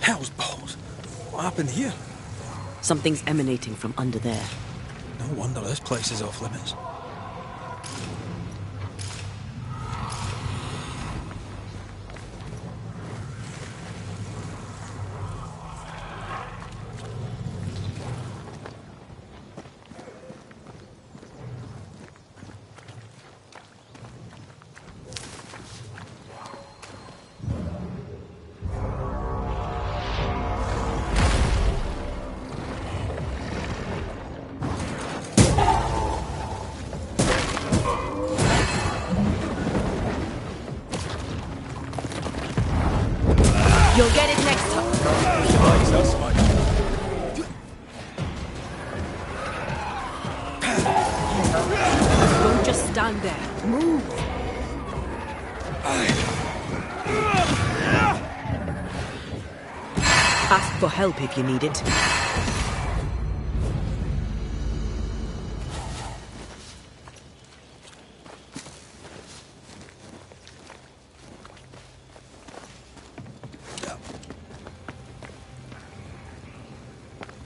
Hell's balls. What happened here? Something's emanating from under there. No wonder this place is off limits. You'll get it next time. Don't just stand there. Move. Ask for help if you need it.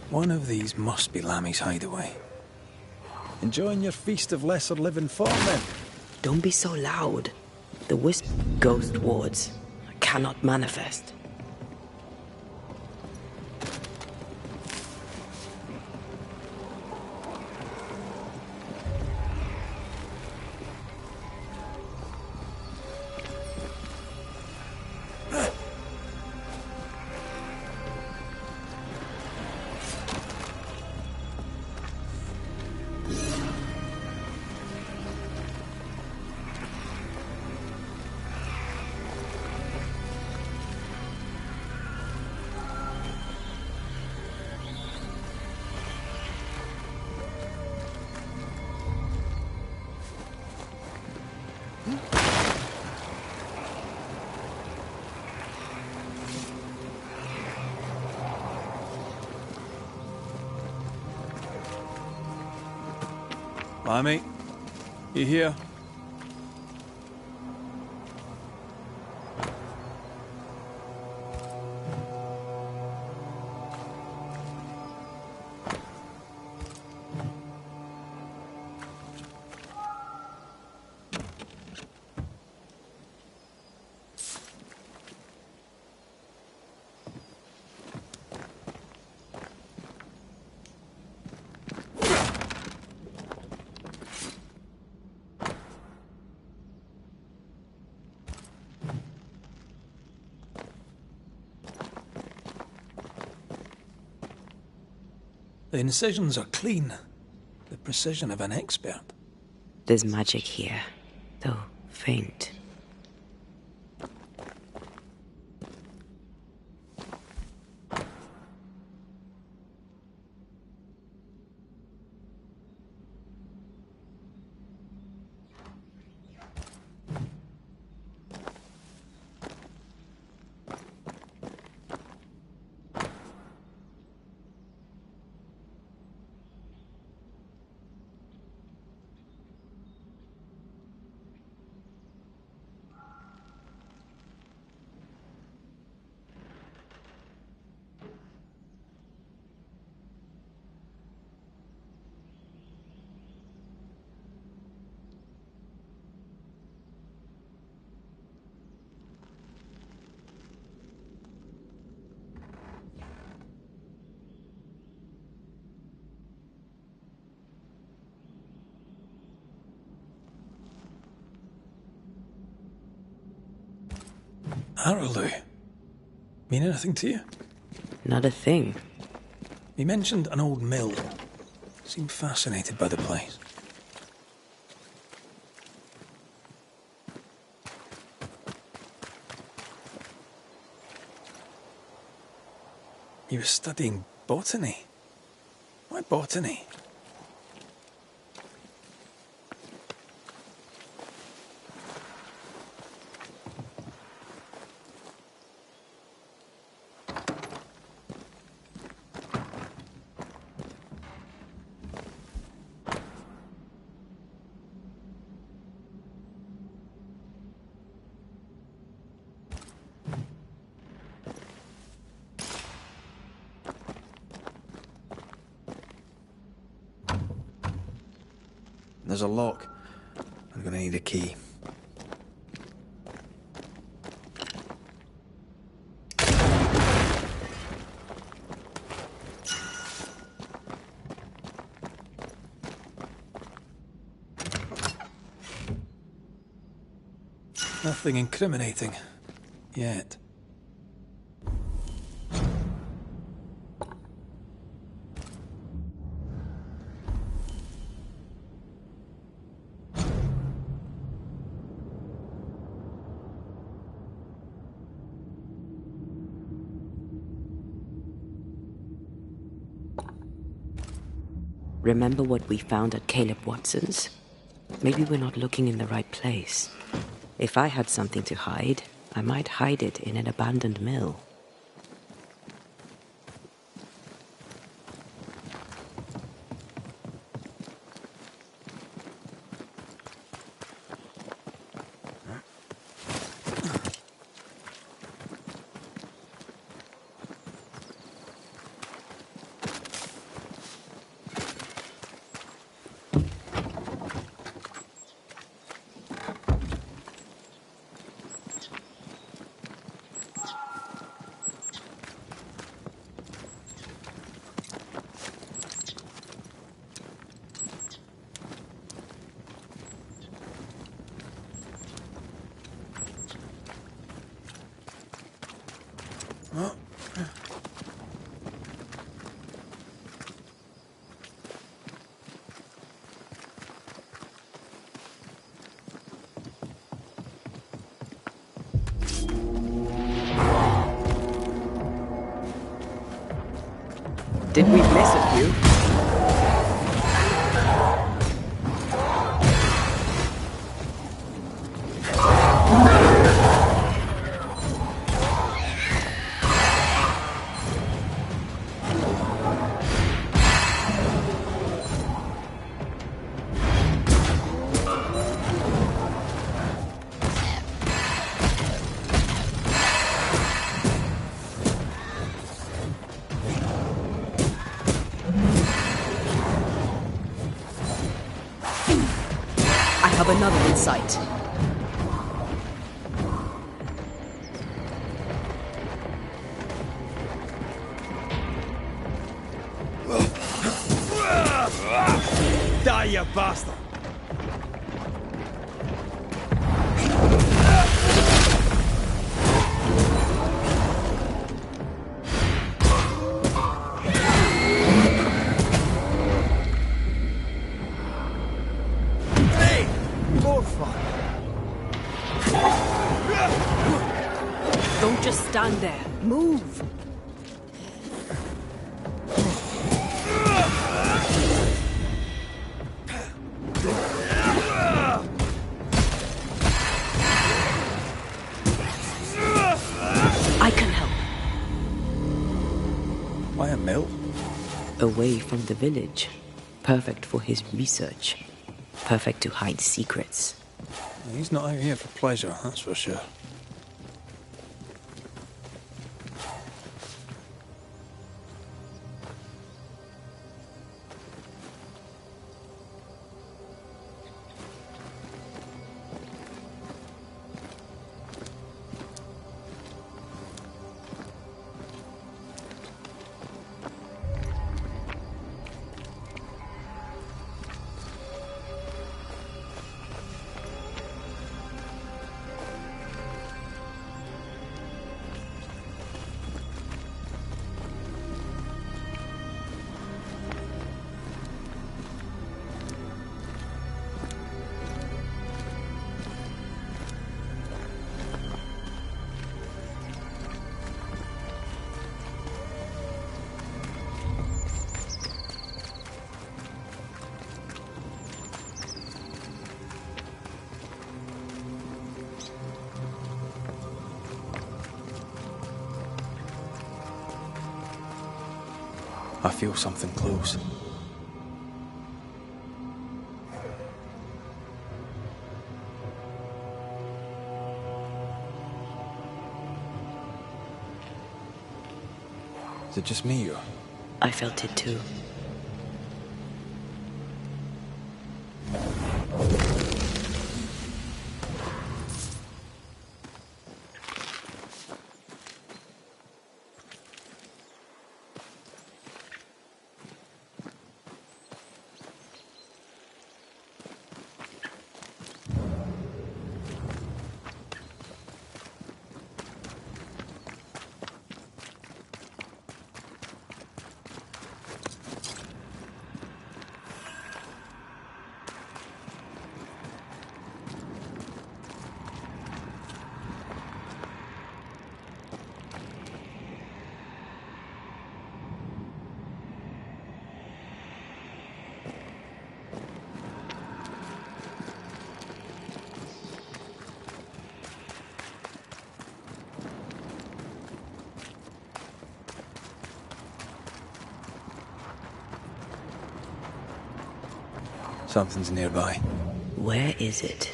One of these must be Lammy's hideaway. Enjoying your feast of lesser living form, then? Don't be so loud. The wisp ghost wards cannot manifest. Lammy, you here? The incisions are clean. The precision of an expert. There's magic here, though faint. Arrowloo. Mean anything to you? Not a thing. He mentioned an old mill. Seemed fascinated by the place. He was studying Botany? Why botany? There's a lock. I'm gonna need a key. Nothing incriminating. Yet. Remember what we found at Caleb Watson's? Maybe we're not looking in the right place. If I had something to hide, I might hide it in an abandoned mill. Did we mess with you? Another in sight. Die, you bastard! Don't just stand there. Move! I can help. Why a mill? Away from the village. Perfect for his research. Perfect to hide secrets. He's not out here for pleasure, that's for sure. I feel something close. Is it just me, or? I felt it too. Something's nearby. Where is it?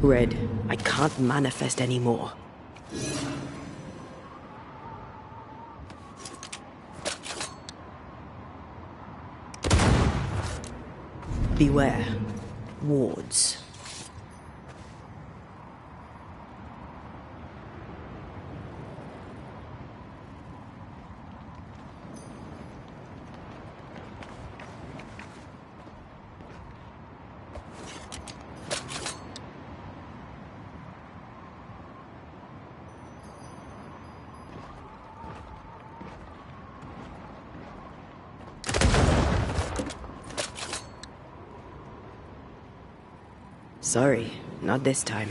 Red, I can't manifest anymore. Beware. Wards. Sorry, not this time.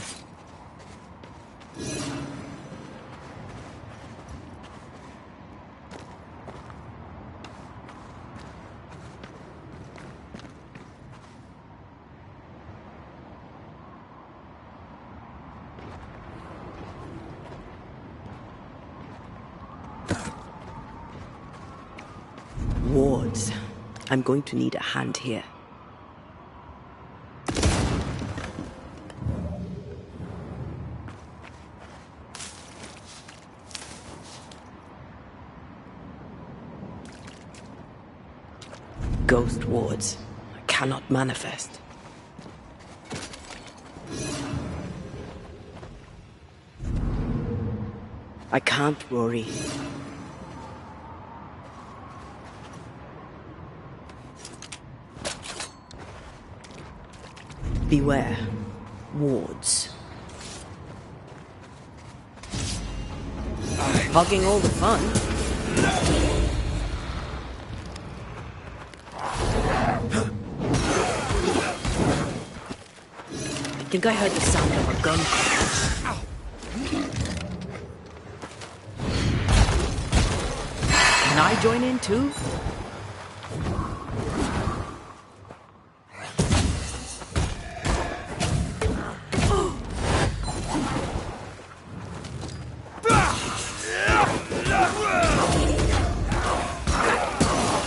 Wards. I'm going to need a hand here. Ghost wards. I cannot manifest. I can't worry. Beware. Wards. Hogging all the fun. I think I heard the sound of a gun. Can I join in too?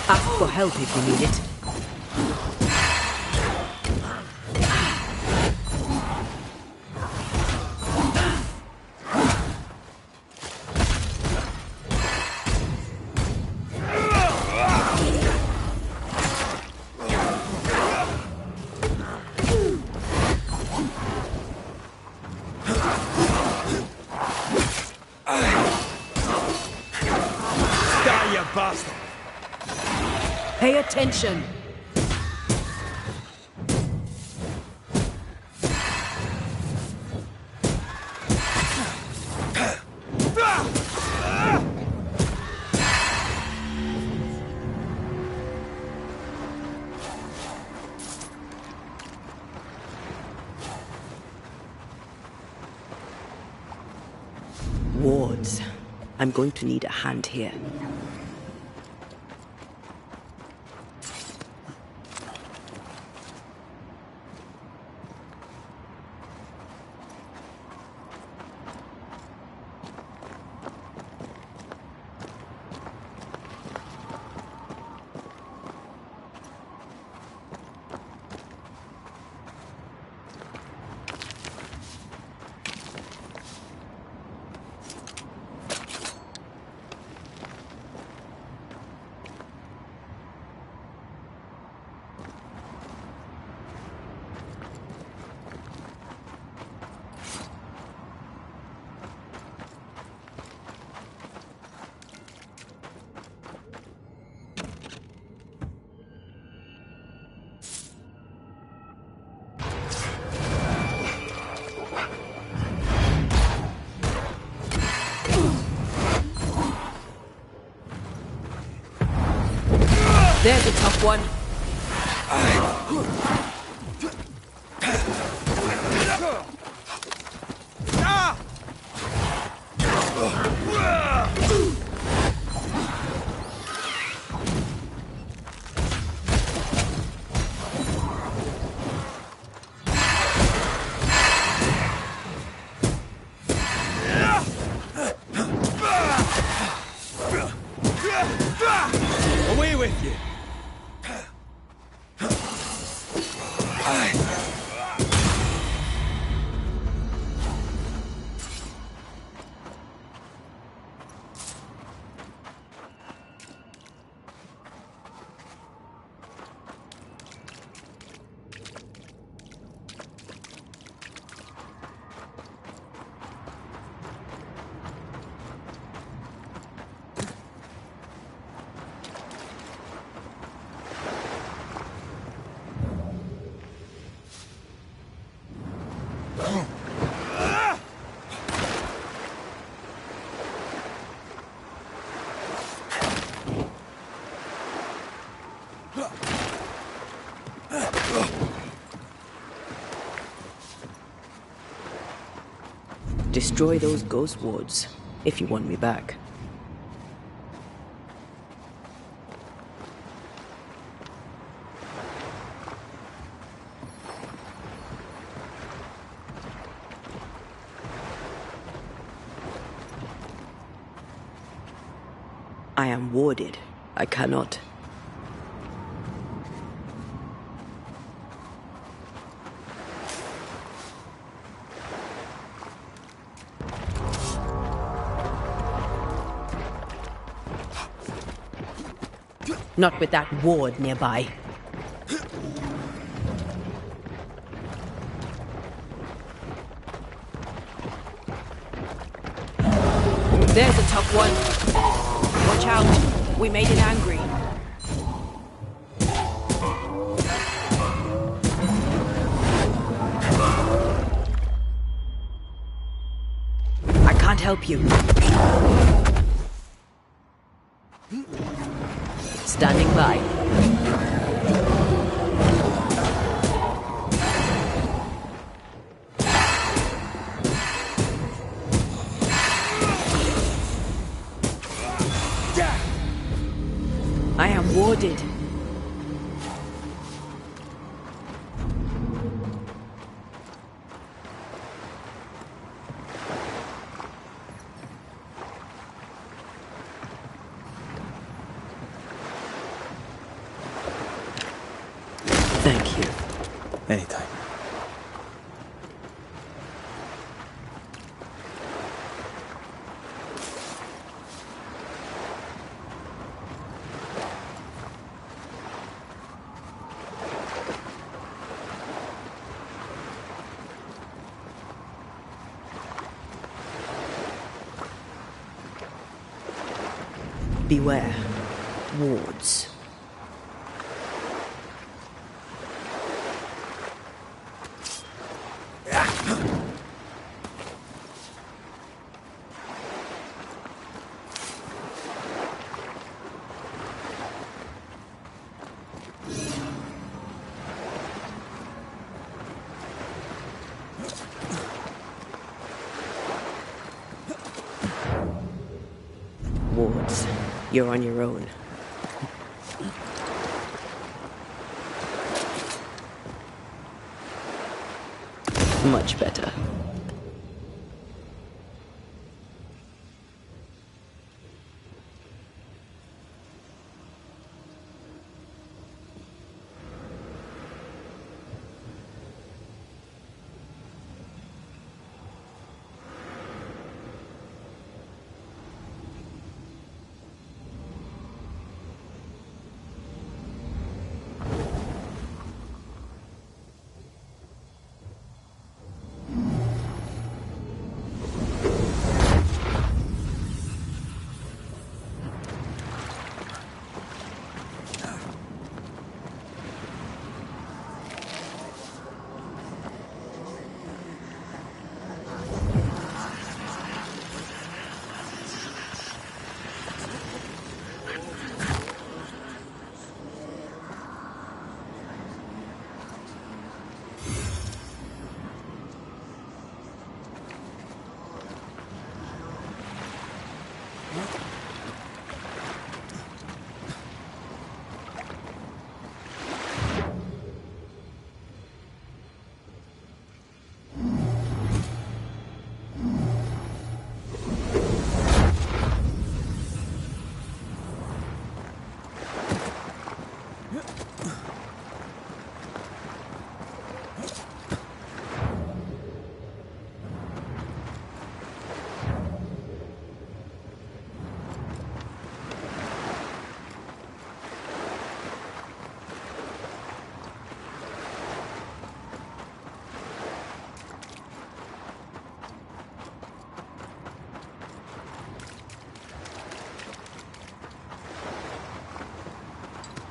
Ask for help if you need it. Pay attention! I'm going to need a hand here. There's a tough one. Away with you! Destroy those ghost wards, if you want me back. I am warded. I cannot. Not with that ward nearby. There's a tough one. Watch out. We made it angry. I can't help you. Standing by. I am warded. Thank you. Anytime. Beware. Wards. You're on your own. Much better.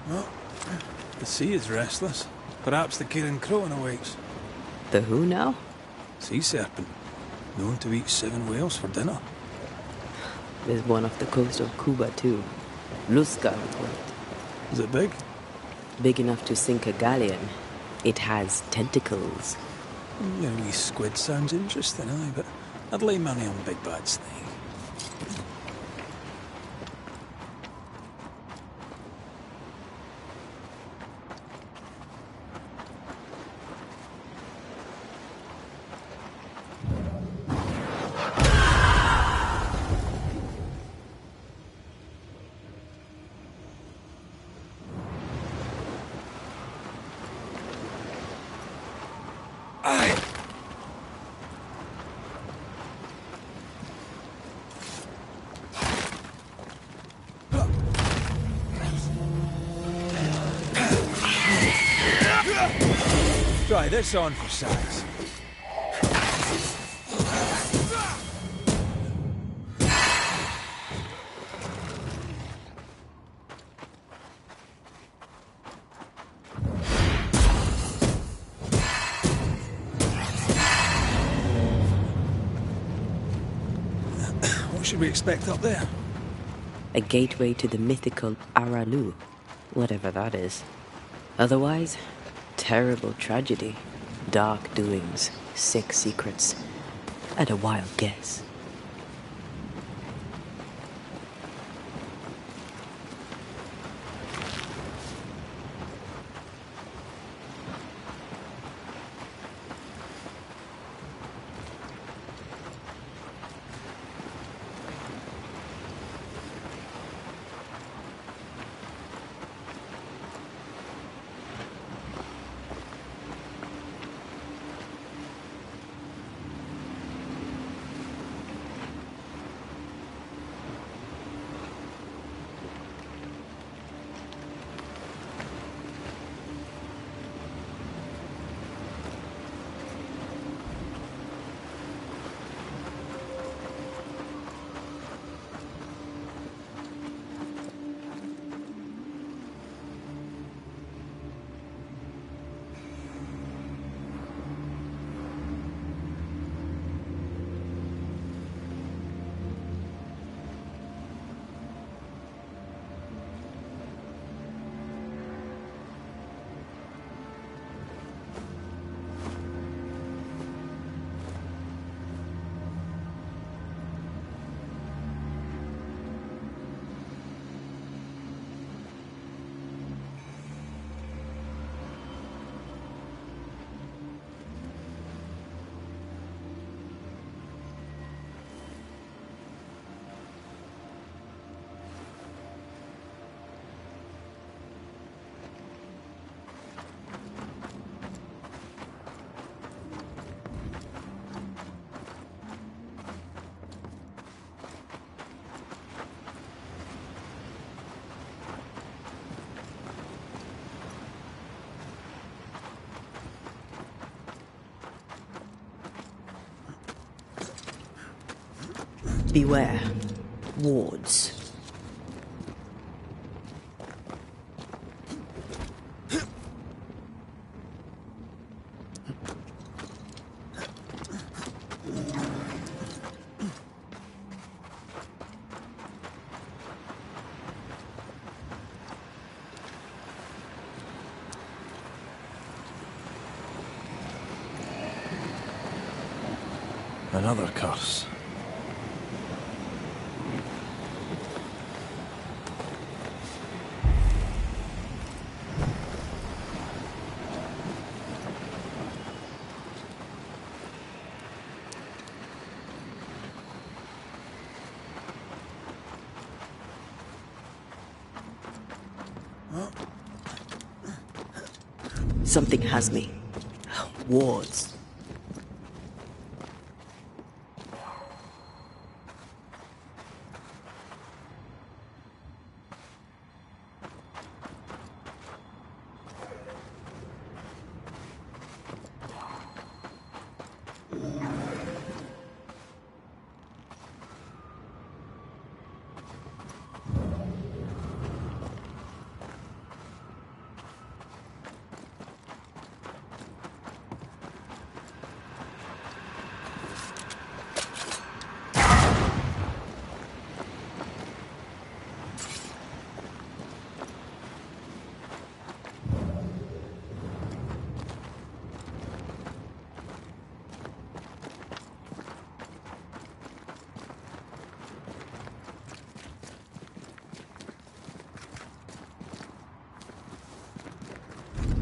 Well, the sea is restless. Perhaps the Kirin Crowan awaits. The who now? Sea serpent. Known to eat 7 whales for dinner. There's one off the coast of Cuba too. Luska, it's called. Is it big? Big enough to sink a galleon. It has tentacles. Your wee squid sounds interesting, aye, but I'd lay money on big bad snake. Try this on for size. What should we expect up there? A gateway to the mythical Aralu, whatever that is. Otherwise, terrible tragedy, dark doings, sick secrets, and a wild guess. Beware. Wards. Another curse. Something has me. Wards.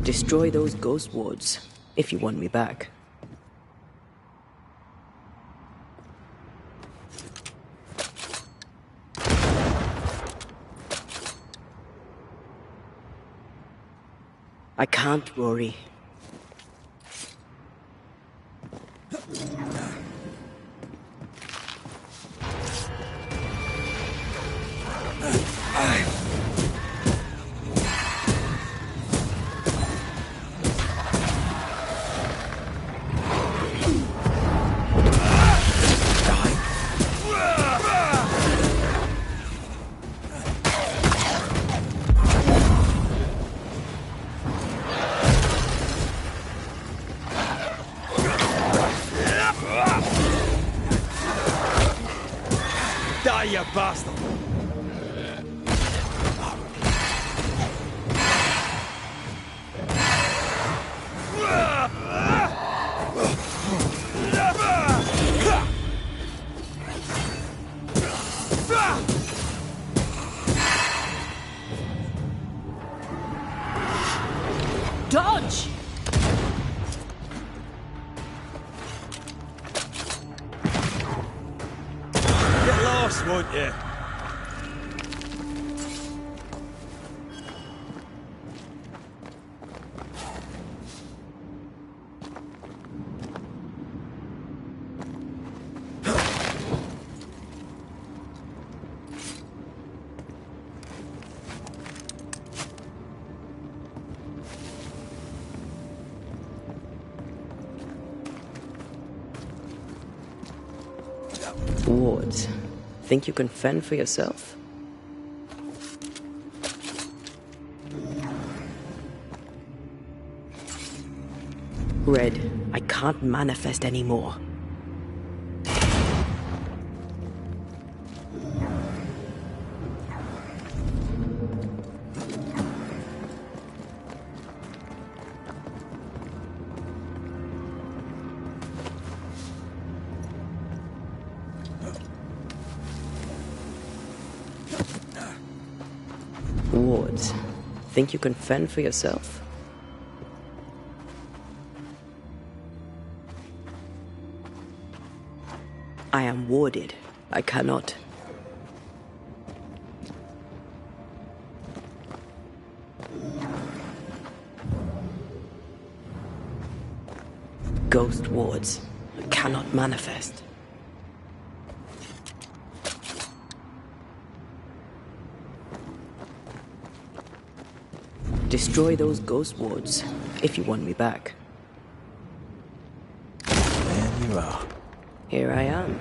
Destroy those ghost wards, if you want me back. I can't worry. Die, you bastard! Dodge! Get lost, won't you? Wards. Think you can fend for yourself? Red, I can't manifest anymore. Wards. Think you can fend for yourself? I am warded. I cannot. Ghost wards. I cannot manifest. Destroy those ghost wards, if you want me back. There you are. Here I am.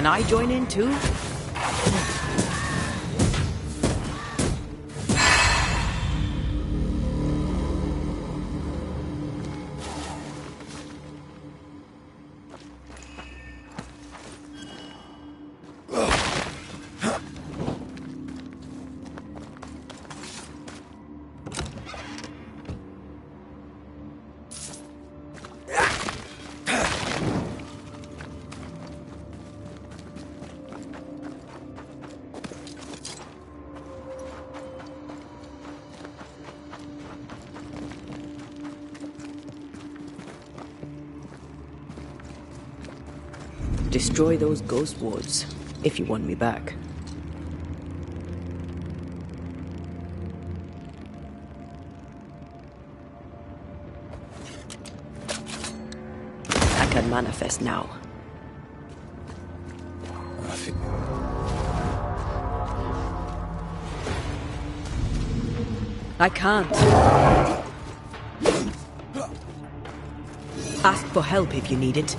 Can I join in too? Destroy those ghost wards, if you want me back. I can manifest now. I can't. Ask for help if you need it.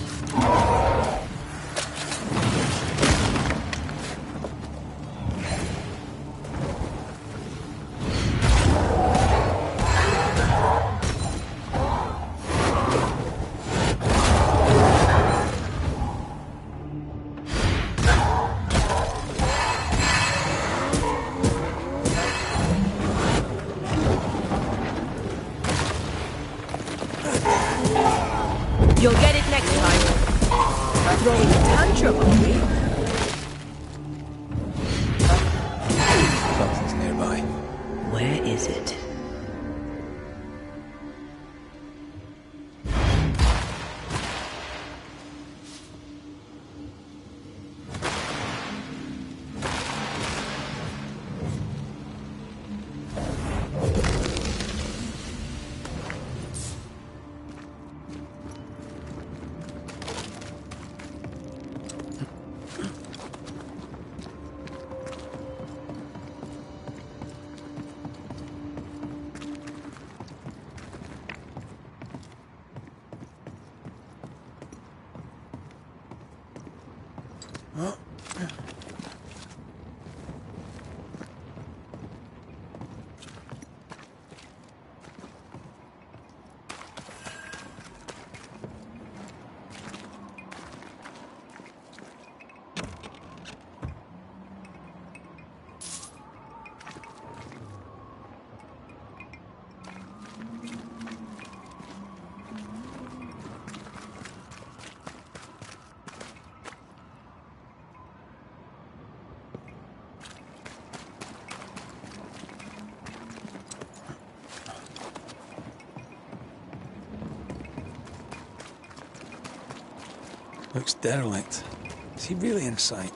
You'll get it next time. Throwing a tantrum on me. Something's nearby. Where is it? Looks derelict. Is he really inside?